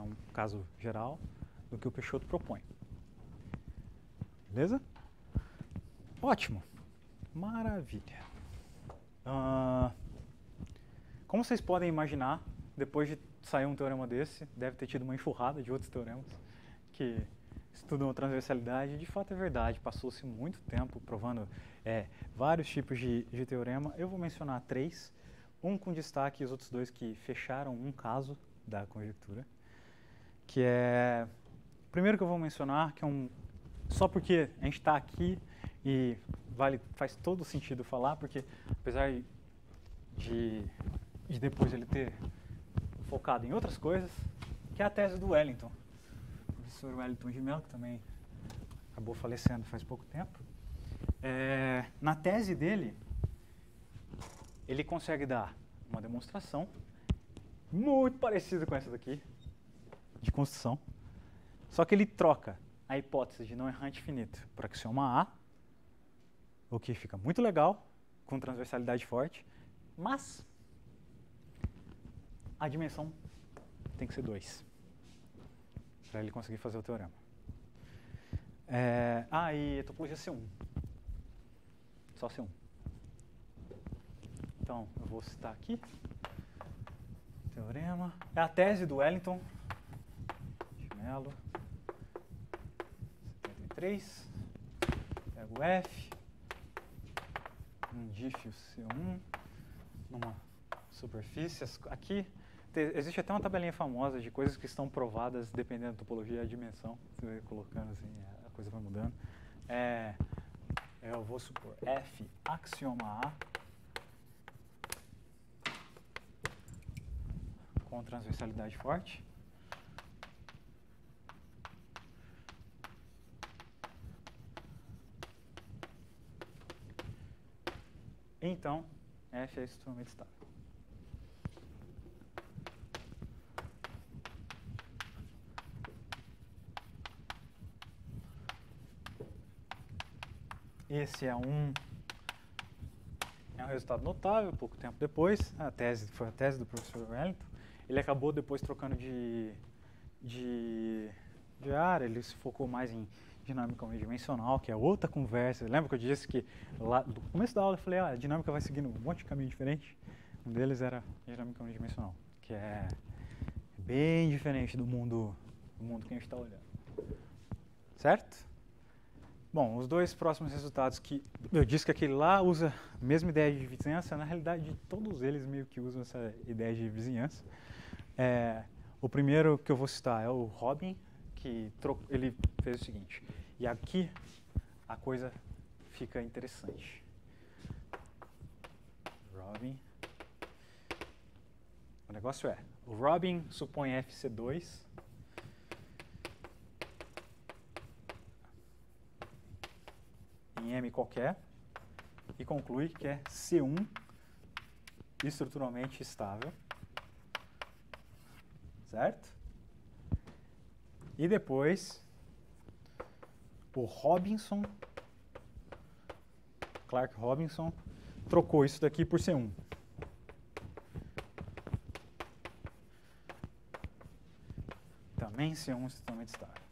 um caso geral do que o Peixoto propõe. Beleza? Ótimo. Maravilha. Como vocês podem imaginar, depois de saiu um teorema desse, deve ter tido uma enxurrada de outros teoremas que estudam a transversalidade. De fato é verdade, passou-se muito tempo provando vários tipos de teorema. Eu vou mencionar 3, um com destaque e os outros 2 que fecharam um caso da conjectura, que é o primeiro que eu vou mencionar, que é só porque a gente está aqui e faz todo sentido falar, porque apesar de depois ele ter focado em outras coisas, que é a tese do Wellington, o professor Wellington de Mello, que também acabou falecendo faz pouco tempo. Na tese dele, ele consegue dar uma demonstração muito parecida com essa daqui, de construção, só que ele troca a hipótese de não errante finito por axioma A, o que fica muito legal, com transversalidade forte, mas a dimensão tem que ser 2 para ele conseguir fazer o teorema. E a topologia C1. Só C1. Então, eu vou citar aqui. Teorema. É a tese do Wellington de Mello. 73. Pego o F. Um dífio C1. Numa superfície. Aqui. Existe até uma tabelinha famosa de coisas que estão provadas dependendo da topologia e a dimensão. Você vai colocando assim, a coisa vai mudando. Eu vou supor F axioma A com transversalidade forte. Então, F é extremamente estável. Esse é um resultado notável, pouco tempo depois. Foi a tese do professor Wellington. Ele acabou depois trocando de área, ele se focou mais em dinâmica unidimensional, que é outra conversa. Lembra que eu disse que lá no começo da aula eu falei, a dinâmica vai seguindo um monte de caminho diferente? Um deles era dinâmica unidimensional, que é bem diferente do mundo que a gente está olhando. Certo? Bom, os 2 próximos resultados que eu disse que aquele lá usa a mesma ideia de vizinhança, na realidade todos eles meio que usam essa ideia de vizinhança. O primeiro que eu vou citar é o Robin, que ele fez o seguinte, e aqui a coisa fica interessante. Robin. O negócio o Robin supõe FC2 em M qualquer e conclui que é C1 estruturalmente estável, certo? E depois o Clark Robinson, trocou isso daqui por C1. Também C1 estruturalmente estável.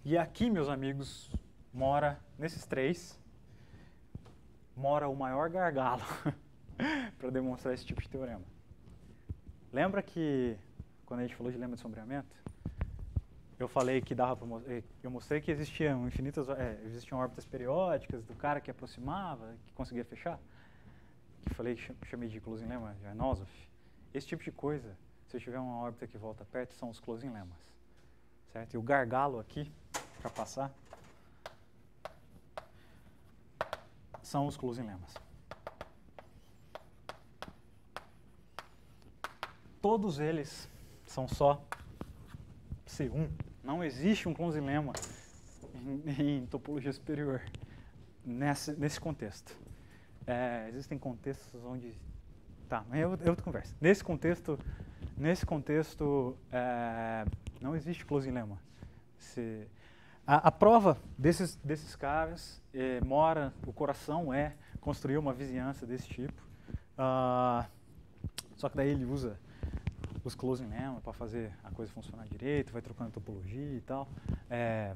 E aqui, meus amigos, nesses 3, mora o maior gargalo para demonstrar esse tipo de teorema. Lembra que, quando a gente falou de lema de sombreamento, eu falei que eu mostrei que existiam órbitas periódicas do cara que aproximava, que conseguia fechar? Que chamei de closing lemma de Anosov. Esse tipo de coisa, se eu tiver uma órbita que volta perto, são os closing lemmas. Certo? E o gargalo aqui, para passar, são os closing lemmas. Todos eles são só C1. Não existe um closing lemma em topologia superior nesse contexto. Existem contextos onde... Tá, mas é outra conversa. Nesse contexto não existe closing lemma. A prova desses caras o coração construir uma vizinhança desse tipo. Só que daí ele usa os closing lemma para fazer a coisa funcionar direito, vai trocando topologia e tal.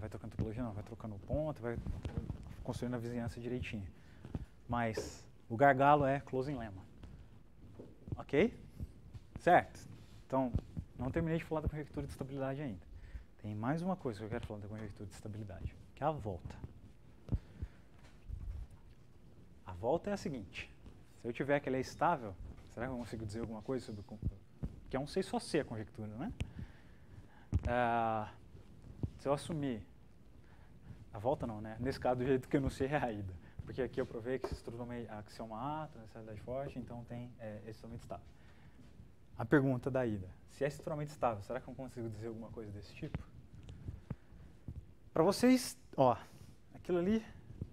Vai trocando topologia, não, vai trocando ponto, vai construindo a vizinhança direitinho. Mas o gargalo é closing lemma. Ok? Certo? Então, não terminei de falar da conjectura de estabilidade ainda. Tem mais uma coisa que eu quero falar da conjectura de estabilidade, que é a volta. A volta é a seguinte: se eu tiver que ela é estável, será que eu consigo dizer alguma coisa sobre que é um 6 só C a conjectura, né? Se eu assumir a volta não, né? Nesse caso, do jeito que eu não sei é a ida. Porque aqui eu provei que se estrutura axioma A, transitoriedade forte, então tem estruturamento estável. A pergunta da ida: se é estruturamento estável, será que eu consigo dizer alguma coisa desse tipo? Para vocês, ó, aquilo ali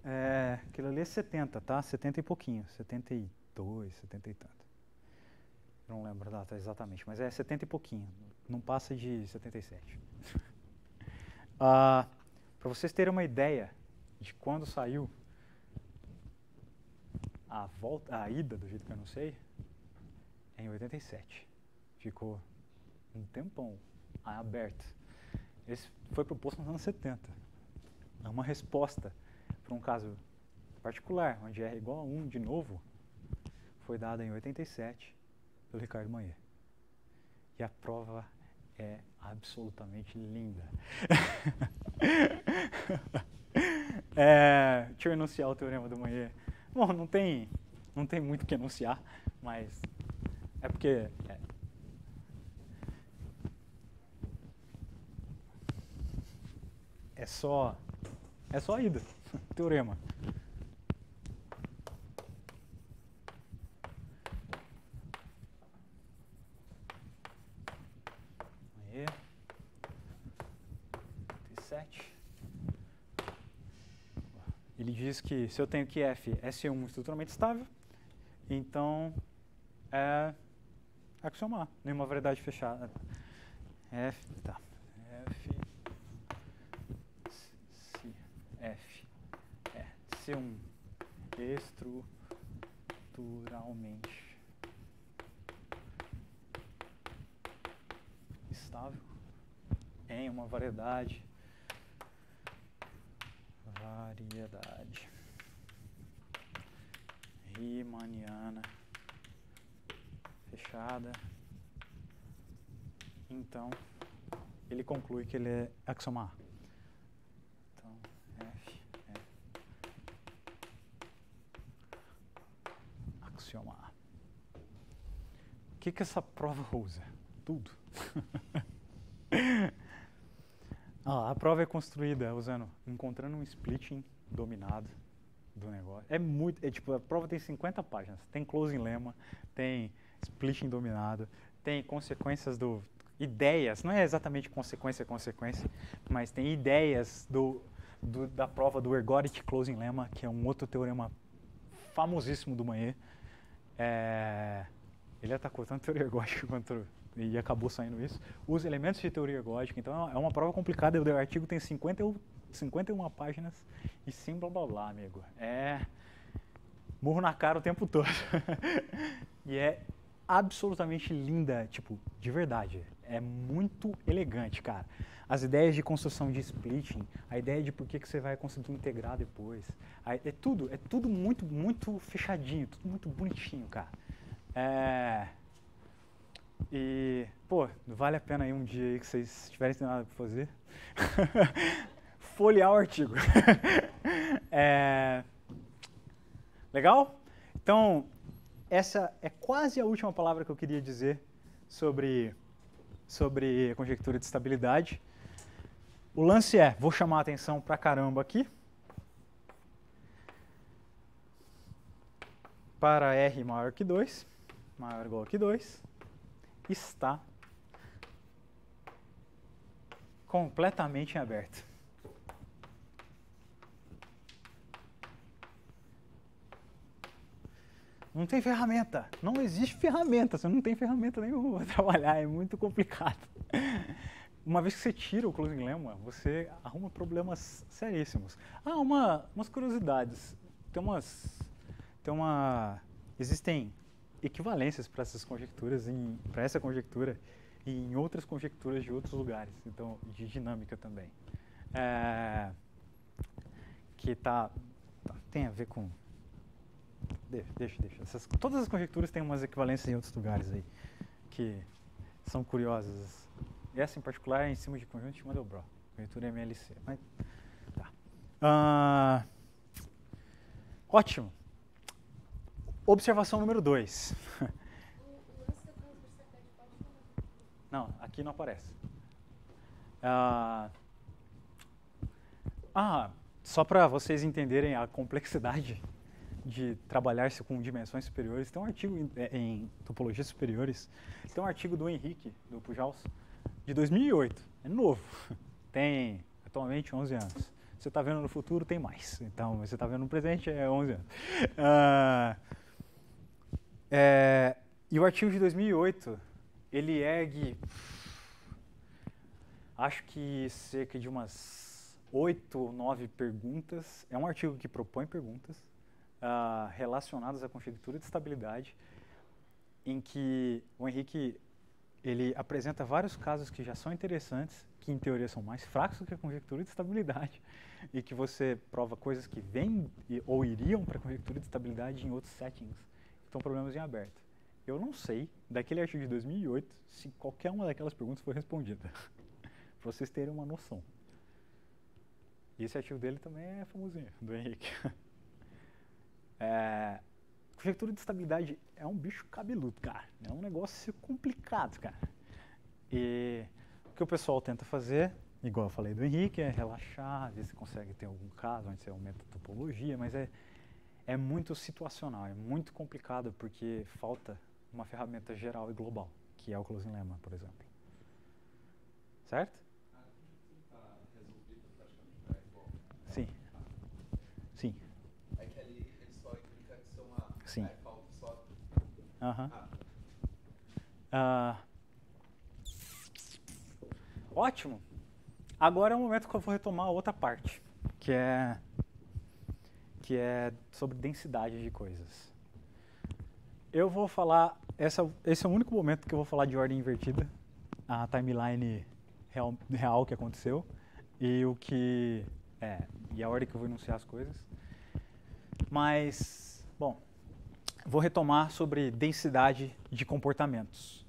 é 70, tá? 70 e pouquinho, 72, 70 e tanto. Eu não lembro a data exatamente, mas é 70 e pouquinho, não passa de 77. Para vocês terem uma ideia de quando saiu a ida, do jeito que eu não sei, é em 87. Ficou um tempão aberto. Esse foi proposto nos anos 70. É uma resposta para um caso particular, onde R igual a 1 de novo, foi dada em 87 pelo Ricardo Mayer. E a prova é absolutamente linda. Deixa eu enunciar o teorema do Mayer. Bom, não tem muito o que enunciar, mas é porque é só a ida, teorema. Mayer, 87. Ele diz que se eu tenho que F é C1 estruturalmente estável, então é axioma A, nenhuma variedade fechada. F é C1 estruturalmente estável em uma variedade riemanniana fechada. Então, ele conclui que ele é axioma A. Então, F é axioma A. O que essa prova usa? Tudo. A prova é construída encontrando um splitting dominado do negócio. A prova tem 50 páginas. Tem closing lemma, tem splitting dominado, tem consequências ideias, não é exatamente consequência, mas tem ideias da prova do ergodic closing lemma, que é um outro teorema famosíssimo do Mayer. Ele atacou tanto teoria ergódica e acabou saindo isso. Usa elementos de teoria ergódica, então é uma prova complicada. O artigo tem 51 páginas e sim blá blá blá, amigo. Murro na cara o tempo todo. E é absolutamente linda, de verdade. É muito elegante, cara. As ideias de construção de splitting, a ideia de por que você vai conseguir integrar depois. É tudo muito, muito fechadinho, tudo muito bonitinho, cara. E, vale a pena aí um dia aí que vocês tiverem nada para fazer. Folhear o artigo. Legal? Então, essa é quase a última palavra que eu queria dizer sobre a conjectura de estabilidade. O lance vou chamar a atenção pra caramba aqui. Para R maior que 2, maior ou igual que 2, está completamente em aberto. Não tem ferramenta, não existe ferramenta, você não tem ferramenta nenhuma para trabalhar, é muito complicado. Uma vez que você tira o closing lemma, você arruma problemas seríssimos. Umas curiosidades, existem equivalências para essas conjecturas, para essa conjectura e em outras conjecturas de outros lugares, então de dinâmica também, que tem a ver com Deixa. Todas as conjecturas têm umas equivalências em outros lugares aí, que são curiosas. Essa em particular é em cima de conjunto de Mandelbrot, conjectura MLC. Mas, tá. Ótimo. Observação número 2. O lance da transversalidade pode falar? Não, aqui não aparece. Só para vocês entenderem a complexidade de trabalhar-se com dimensões superiores, tem um artigo em topologias superiores, tem um artigo do Henrique, do Pujals, de 2008, é novo, tem atualmente 11 anos. Você está vendo no futuro, tem mais. Então, você está vendo no presente, é 11 anos. E o artigo de 2008, ele ergue, acho que cerca de umas 8 ou 9 perguntas. É um artigo que propõe perguntas relacionadas à conjectura de estabilidade, em que o Henrique ele apresenta vários casos que já são interessantes, que em teoria são mais fracos do que a conjectura de estabilidade, e que você prova coisas que vêm ou iriam para a conjectura de estabilidade em outros settings, que estão problemas em aberto. Eu não sei, daquele artigo de 2008, se qualquer uma daquelas perguntas foi respondida, para vocês terem uma noção. E esse artigo dele também é famosinho, do Henrique. Conjectura de estabilidade é um bicho cabeludo, cara. É um negócio complicado, cara. E o que o pessoal tenta fazer, igual eu falei do Henrique, é relaxar, ver se consegue ter algum caso onde você aumenta a topologia, mas é muito situacional, é muito complicado porque falta uma ferramenta geral e global, que é o Closing Lemma, por exemplo. Certo? Sim. Sim. É que ali ele só implica adicionar. Sim. Falta só. Ótimo. Agora é o momento que eu vou retomar a outra parte, que é sobre densidade de coisas. Eu vou falar, esse é o único momento que eu vou falar de ordem invertida, a timeline real que aconteceu e a ordem que eu vou enunciar as coisas. Mas, bom, vou retomar sobre densidade de comportamentos.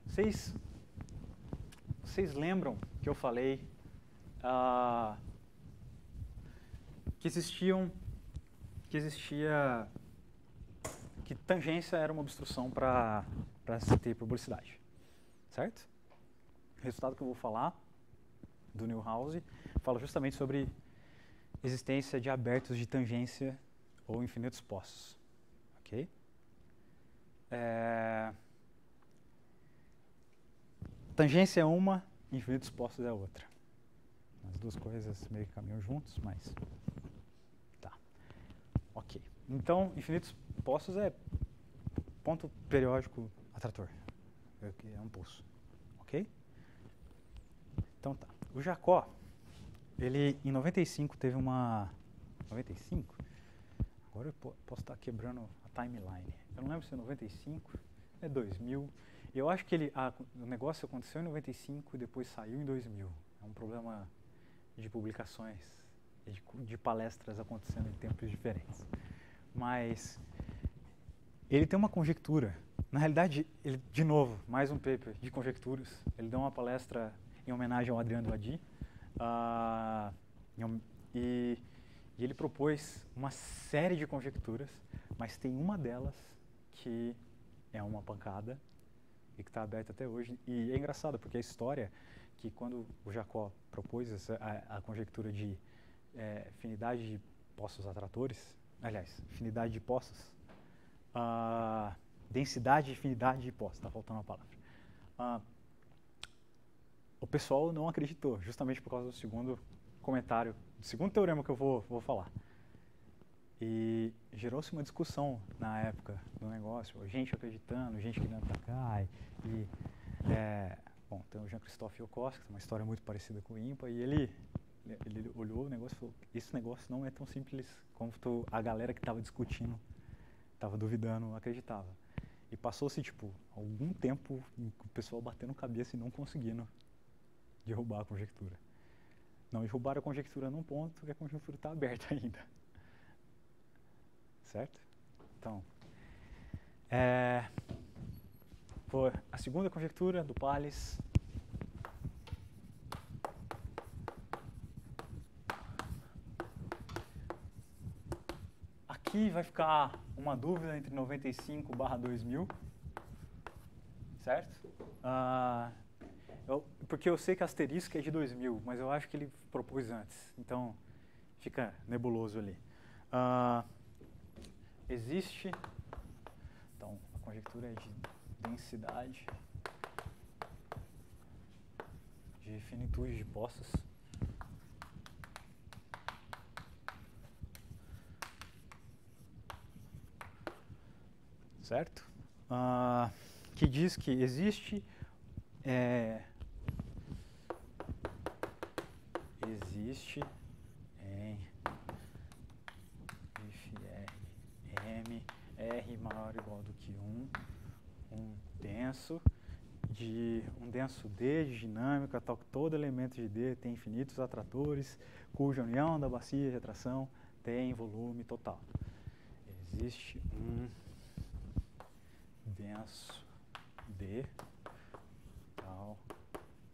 Vocês lembram que eu falei que tangência era uma obstrução para se ter publicidade, certo? O resultado que eu vou falar do Neuhaus fala justamente sobre existência de abertos de tangência ou infinitos postos, ok? Tangência é uma, infinitos postos é outra. As duas coisas meio que caminham juntos, mas tá. Ok. Então, infinitos postos é ponto periódico atrator. É um pulso. Ok? Então tá. O Jacó, ele em 95 teve uma... 95? Agora eu posso estar quebrando a timeline. Eu não lembro se é 95, é 2000. Eu acho que o negócio aconteceu em 95 e depois saiu em 2000. É um problema de publicações, de palestras acontecendo em tempos diferentes. Mas ele tem uma conjectura. Na realidade, ele, de novo, mais um paper de conjecturas. Ele deu uma palestra em homenagem ao Adriano Adi. E ele propôs uma série de conjecturas, mas tem uma delas que é uma pancada e que está aberta até hoje. E é engraçado, porque a história que quando o Jacó propôs a conjectura de afinidade de postos atratores, aliás, afinidade de postos, densidade e afinidade de postos, está faltando uma palavra. O pessoal não acreditou, justamente por causa do segundo comentário, do segundo teorema que eu vou falar. E gerou-se uma discussão na época do negócio, gente acreditando, gente querendo atacar. Bom, tem o Jean-Christophe Yokoski, que tem uma história muito parecida com o IMPA, e ele olhou o negócio e falou: esse negócio não é tão simples como a galera que estava discutindo, estava duvidando, acreditava. E passou-se, algum tempo o pessoal batendo cabeça e não conseguindo derrubar a conjectura. Não derrubaram a conjectura num ponto que a conjectura está aberta ainda. Certo? Então, foi a segunda conjectura do Palles. Aqui vai ficar uma dúvida entre 95/2000, certo? Porque eu sei que a asterisco é de 2000, mas eu acho que ele propôs antes, então fica nebuloso ali. Existe, então a conjectura é de densidade de finitude de poços. Certo? Que diz que existe em if M R maior ou igual do que 1, um denso D de dinâmica, tal que todo elemento de D tem infinitos atratores, cuja união da bacia de atração tem volume total. Existe um denso D tal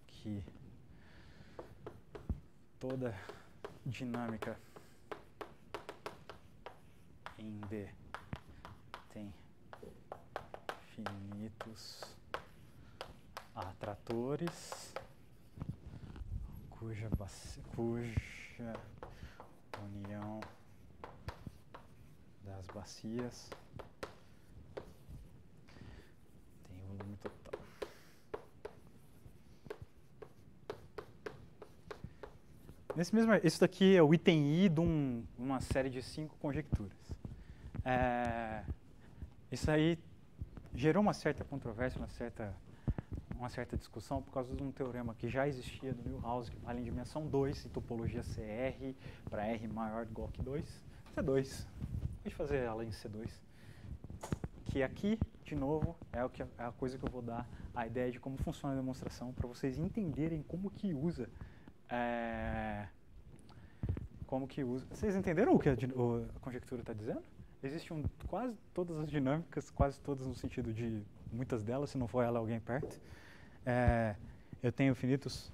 que toda dinâmica em D tem finitos atratores cuja união das bacias tem volume total. Isso daqui é o item I de uma série de 5 conjecturas. Isso aí gerou uma certa controvérsia, uma certa discussão por causa de um teorema que já existia do Milhouse, que vale em dimensão 2, em topologia CR, para R maior ou igual que 2, C2. Pode fazer ela em C2. Que aqui, de novo, é a coisa que eu vou dar a ideia de como funciona a demonstração, para vocês entenderem como que usa. Vocês entenderam o que a conjectura está dizendo? Existem quase todas as dinâmicas, quase todas no sentido de muitas delas, se não for ela, alguém perto. Eu tenho infinitos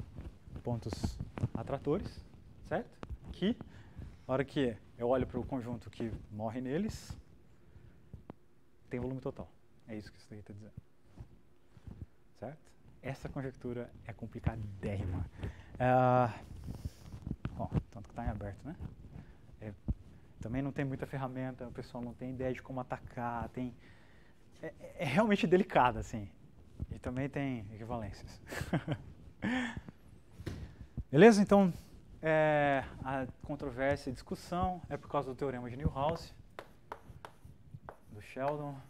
pontos atratores, certo? Que, na hora que eu olho para o conjunto que morre neles, tem volume total. É isso que isso daí está dizendo. Certo? Essa conjectura é complicadérrima. Tanto que está em aberto, né? Também não tem muita ferramenta, o pessoal não tem ideia de como atacar, é realmente delicado, assim. E também tem equivalências. Beleza? Então, a controvérsia e discussão é por causa do teorema de Milhouse, do Sheldon.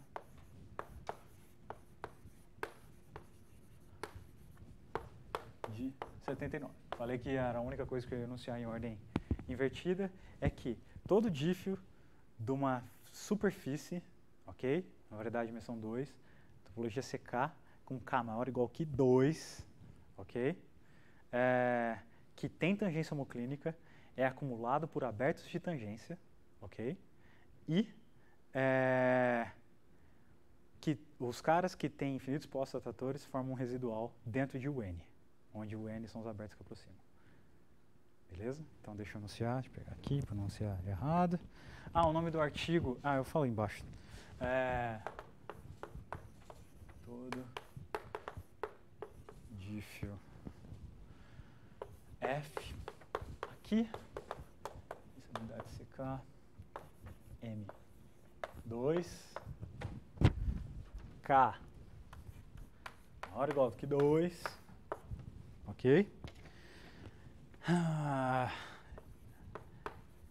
De 79. Falei que era a única coisa que eu ia enunciar em ordem invertida, é que todo dífio de uma superfície, ok? Na variedade de dimensão 2, topologia CK, com K maior ou igual que 2, ok? Que tem tangência homoclínica, é acumulado por abertos de tangência, ok? E que os caras que têm infinitos postos atratores formam um residual dentro de UN, onde o N são os abertos que aproximam. Beleza? Então deixa eu anunciar, deixa eu pegar aqui para não anunciar errado. O nome do artigo, eu falo embaixo. Todo dífio F aqui, essa unidade CK, M2, K maior ou igual que 2, ok?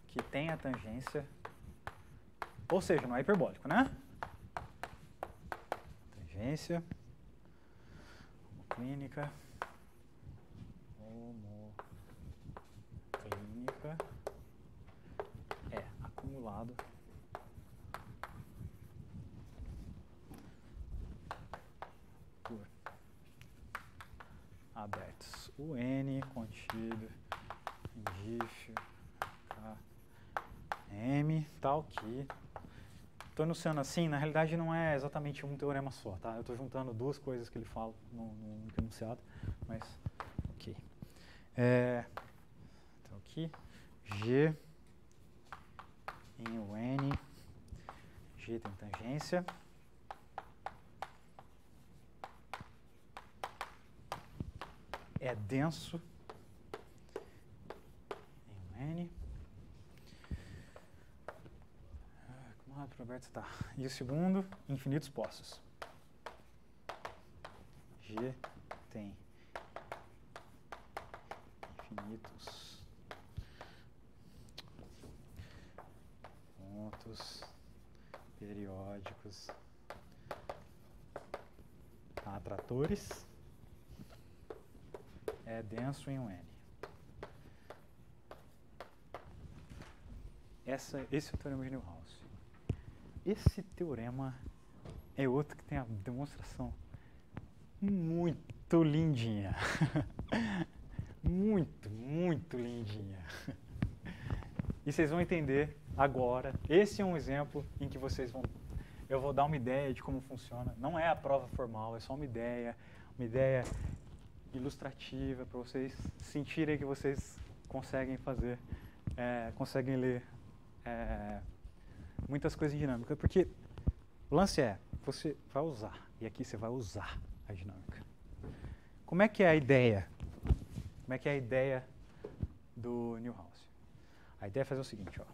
Que tem a tangência, ou seja, não é hiperbólico, né? Tangência homoclínica é acumulado por abertos. O N contido em dífio M, tal que estou enunciando assim, na realidade não é exatamente um teorema só, tá? Eu estou juntando duas coisas que ele fala no único enunciado, mas ok. Então aqui, G em o N, G tem tangência. É denso em um N. Como rápido, Roberto, está? E o segundo, infinitos postos. G tem infinitos pontos periódicos atratores. É denso em um N. Esse é o teorema de Neuhaus. Esse teorema é outro que tem a demonstração muito lindinha. muito lindinha. E vocês vão entender agora. Esse é um exemplo em que eu vou dar uma ideia de como funciona. Não é a prova formal, é só uma ideia ilustrativa para vocês sentirem que vocês conseguem fazer, conseguem ler muitas coisas em dinâmica, porque o lance é, você vai usar, e aqui você vai usar a dinâmica. Como é que é a ideia? Como é que é a ideia do Neuhaus? A ideia é fazer o seguinte, ó.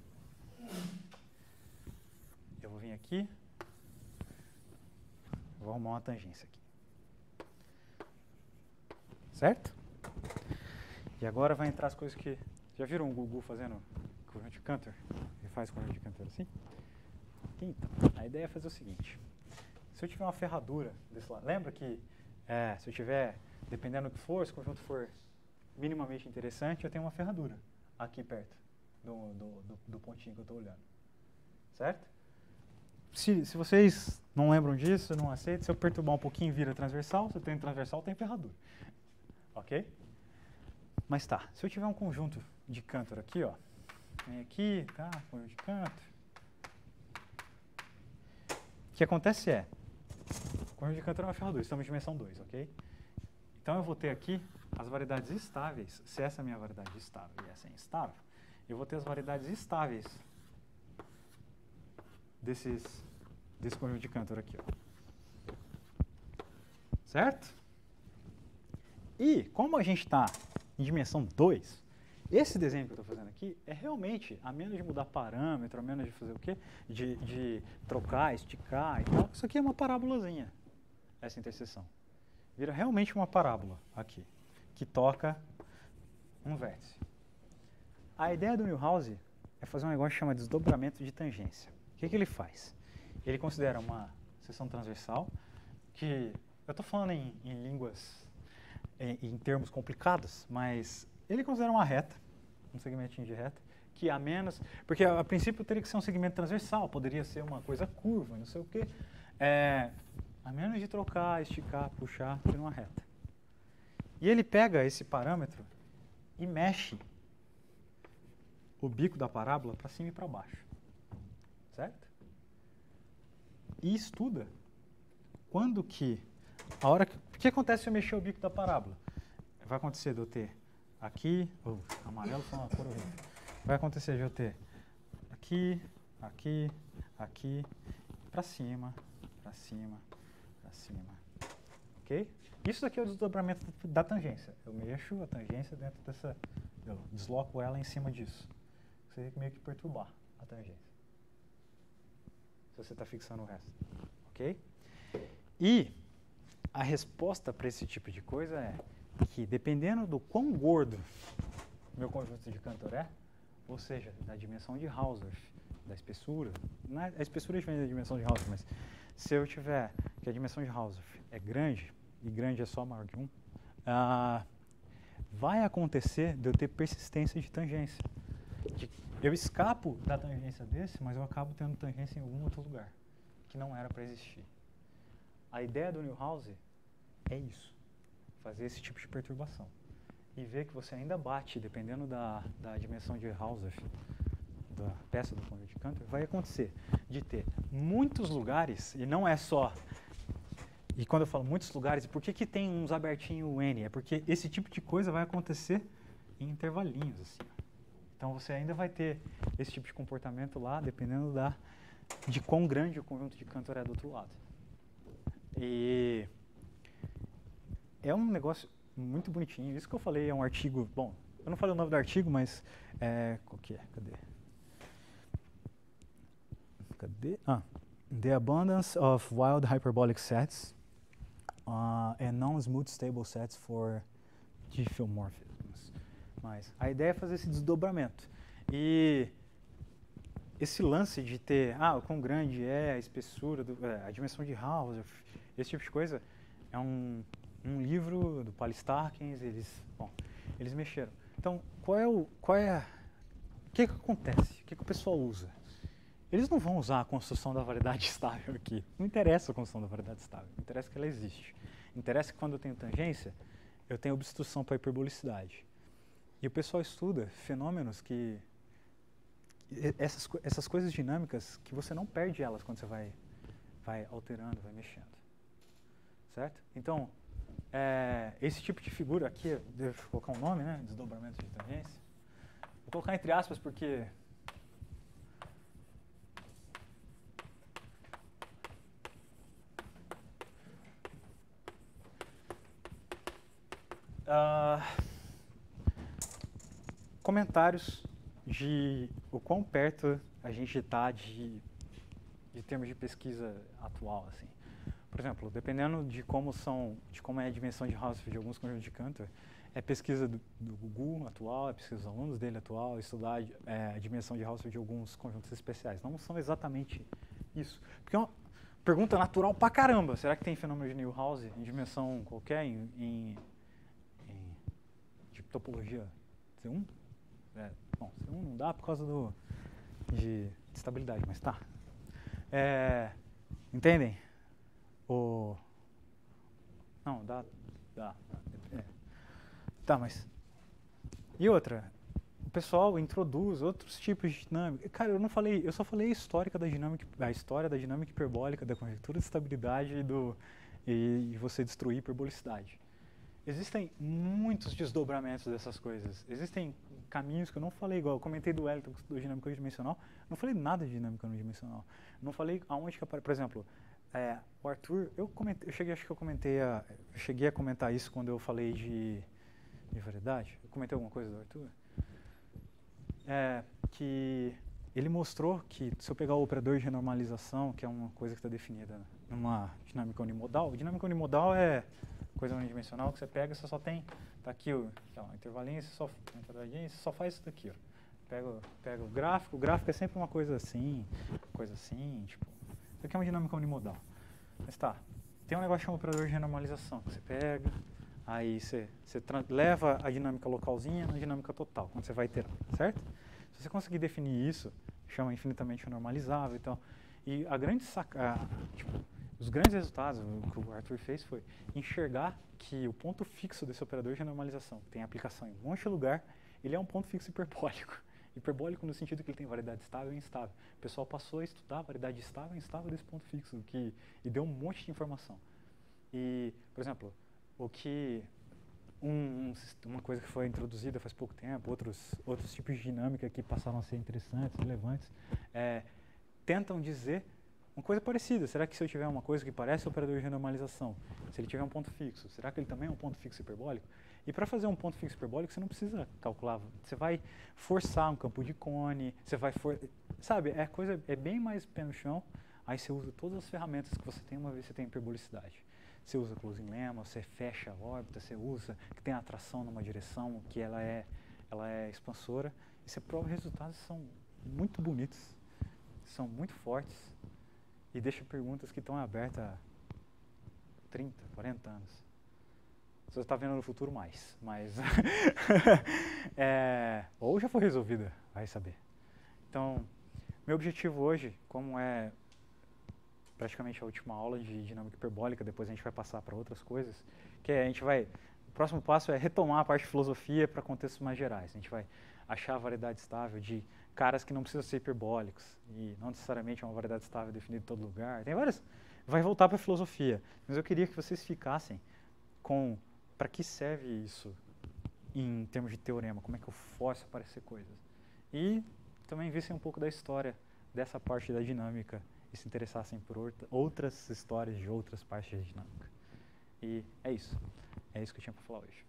Eu vou vir aqui, vou arrumar uma tangência aqui. Certo? E agora vai entrar as coisas que... Já viram o Gugu fazendo conjunto de Cantor? Ele faz conjunto de Cantor assim? Então, a ideia é fazer o seguinte. Se eu tiver uma ferradura desse lado... Lembra que se eu tiver, dependendo do que for, se o conjunto for minimamente interessante, eu tenho uma ferradura aqui perto do pontinho que eu estou olhando. Certo? Se vocês não lembram disso, não aceitam, se eu perturbar um pouquinho, vira transversal. Se eu tenho transversal, tem ferradura. Ok? Mas tá, se eu tiver um conjunto de Cantor aqui, ó, vem aqui, tá, conjunto de Cantor. O que acontece é, o conjunto de Cantor é uma ferradura, estamos em dimensão 2, ok? Então eu vou ter aqui as variedades estáveis, se essa é a minha variedade estável e essa é instável, eu vou ter as variedades estáveis desse conjunto de Cantor aqui, ó. Certo? E, como a gente está em dimensão 2, esse desenho que eu estou fazendo aqui é realmente, a menos de mudar parâmetro, a menos de fazer o quê? De trocar, esticar e tal, isso aqui é uma parábolazinha, essa interseção. Vira realmente uma parábola aqui, que toca um vértice. A ideia do Neuhaus é fazer um negócio que chama desdobramento de tangência. O que ele faz? Ele considera uma seção transversal, que eu estou falando em línguas... Em termos complicados, mas ele considera uma reta, um segmentinho de reta, que a menos... Porque a princípio teria que ser um segmento transversal, poderia ser uma coisa curva, não sei o quê. A menos de trocar, esticar, puxar, vira uma reta. E ele pega esse parâmetro e mexe o bico da parábola para cima e para baixo. Certo? E estuda quando que... O que acontece se eu mexer o bico da parábola? Vai acontecer de eu ter aqui, amarelo foi uma cor horrível. Vai acontecer de eu ter aqui, aqui, aqui, para cima, para cima, para cima. Ok? Isso daqui é o desdobramento da tangência. Eu mexo a tangência dentro dessa... Eu desloco ela em cima disso. Você tem que meio que perturbar a tangência. Se você está fixando o resto. Ok? E... a resposta para esse tipo de coisa é que, dependendo do quão gordo meu conjunto de Cantor é, ou seja, da dimensão de Hausdorff, da espessura, a espessura é diferente da dimensão de Hausdorff, mas se eu tiver que a dimensão de Hausdorff é grande, e grande é só maior que 1, vai acontecer de eu ter persistência de tangência. Eu escapo da tangência desse, mas eu acabo tendo tangência em algum outro lugar, que não era para existir. A ideia do Neuhaus é isso, fazer esse tipo de perturbação. E ver que você ainda bate, dependendo da dimensão de Hausdorff, da peça do Conjunto de Cantor vai acontecer de ter muitos lugares, e não é só... E quando eu falo muitos lugares, por que tem uns abertinhos N? É porque esse tipo de coisa vai acontecer em intervalinhos, assim. Então você ainda vai ter esse tipo de comportamento lá, dependendo de quão grande o conjunto de Cantor é do outro lado. E é um negócio muito bonitinho. Isso que eu falei é um artigo... Bom, eu não falei o nome do artigo, mas... qual que é? Cadê? The Abundance of Wild Hyperbolic Sets and Non-Smooth Stable Sets for Diffeomorphisms. Mas a ideia é fazer esse desdobramento. E esse lance de ter, o quão grande é a espessura, a dimensão de Hausdorff, esse tipo de coisa, é um livro do Palistakens, eles mexeram. Então, o que acontece? O que o pessoal usa? Eles não vão usar a construção da variedade estável aqui. Não interessa a construção da variedade estável, interessa que ela existe. Interessa que quando eu tenho tangência, eu tenho obstrução para hiperbolicidade. E o pessoal estuda fenômenos que... Essas coisas dinâmicas que você não perde elas quando você vai alterando, vai mexendo. Certo? Então, esse tipo de figura aqui, devo colocar um nome, né? Desdobramento de tangência. Vou colocar entre aspas porque... comentários de o quão perto a gente está de termos de pesquisa atual, assim. Por exemplo, dependendo de como é a dimensão de Hausdorff de alguns conjuntos de Cantor, é pesquisa do Gugu atual, é pesquisa dos alunos dele atual, estudar a dimensão de Hausdorff de alguns conjuntos especiais. Não são exatamente isso. Porque é uma pergunta natural pra caramba. Será que tem fenômeno de Neuhausen em dimensão qualquer, de topologia C1? Bom, C1 não dá por causa de estabilidade, mas tá. Entendem? Não, dá. Tá, mas... E outra, o pessoal introduz outros tipos de dinâmica. Cara, eu só falei a história da dinâmica hiperbólica, da conjectura de estabilidade e você destruir hiperbolicidade. Existem muitos desdobramentos dessas coisas. Existem caminhos que eu não falei, igual eu comentei do Wellington, do dinâmica unidimensional, não falei nada de dinâmica unidimensional. Não falei aonde que aparece, por exemplo, o Arthur, eu cheguei a comentar isso quando eu falei de variedade. Eu comentei alguma coisa do Arthur? Que ele mostrou que se eu pegar o operador de renormalização, que é uma coisa que está definida numa dinâmica unimodal, dinâmica unimodal é coisa unidimensional que você pega, você só tem, tá aqui o intervalinho, você só faz isso daqui, ó. Pega o gráfico é sempre uma coisa assim, tipo, isso aqui é uma dinâmica unimodal. Mas tá, tem um negócio chamado operador de renormalização, que você pega, aí você leva a dinâmica localzinha na dinâmica total, quando você vai iterar, certo? Se você conseguir definir isso, chama infinitamente normalizável e tal. E a grande os grandes resultados que o Arthur fez foi enxergar que o ponto fixo desse operador de renormalização, que tem aplicação em um monte de lugar, ele é um ponto fixo hiperbólico. Hiperbólico no sentido que ele tem variedade estável e instável. O pessoal passou a estudar a variedade estável e instável desse ponto fixo, e deu um monte de informação. E, por exemplo, uma coisa que foi introduzida faz pouco tempo, outros tipos de dinâmica que passaram a ser interessantes, relevantes, tentam dizer uma coisa parecida. Será que se eu tiver uma coisa que parece operador de renormalização, se ele tiver um ponto fixo, será que ele também é um ponto fixo hiperbólico? E para fazer um ponto fixo hiperbólico, você não precisa calcular. Você vai forçar um campo de Cone, você vai... Sabe, é bem mais pé no chão. Aí você usa todas as ferramentas que você tem uma vez que você tem hiperbolicidade. Você usa closing lemma, você fecha a órbita, você usa que tem atração numa direção, que ela é expansora. E você prova resultados que são muito bonitos, são muito fortes e deixa perguntas que estão abertas há 30, 40 anos. Você está vendo no futuro mais, mas ou já foi resolvida, vai saber. Então, meu objetivo hoje, como é praticamente a última aula de dinâmica hiperbólica, depois a gente vai passar para outras coisas, que a gente vai próximo passo é retomar a parte de filosofia para contextos mais gerais. A gente vai achar a variedade estável de caras que não precisam ser hiperbólicos e não necessariamente é uma variedade estável definida em todo lugar. Tem várias. Vai voltar para a filosofia, mas eu queria que vocês ficassem com para que serve isso em termos de teorema, como é que eu faço aparecer coisas. E também vissem um pouco da história dessa parte da dinâmica e se interessassem por outras histórias de outras partes da dinâmica. E é isso. É isso que eu tinha para falar hoje.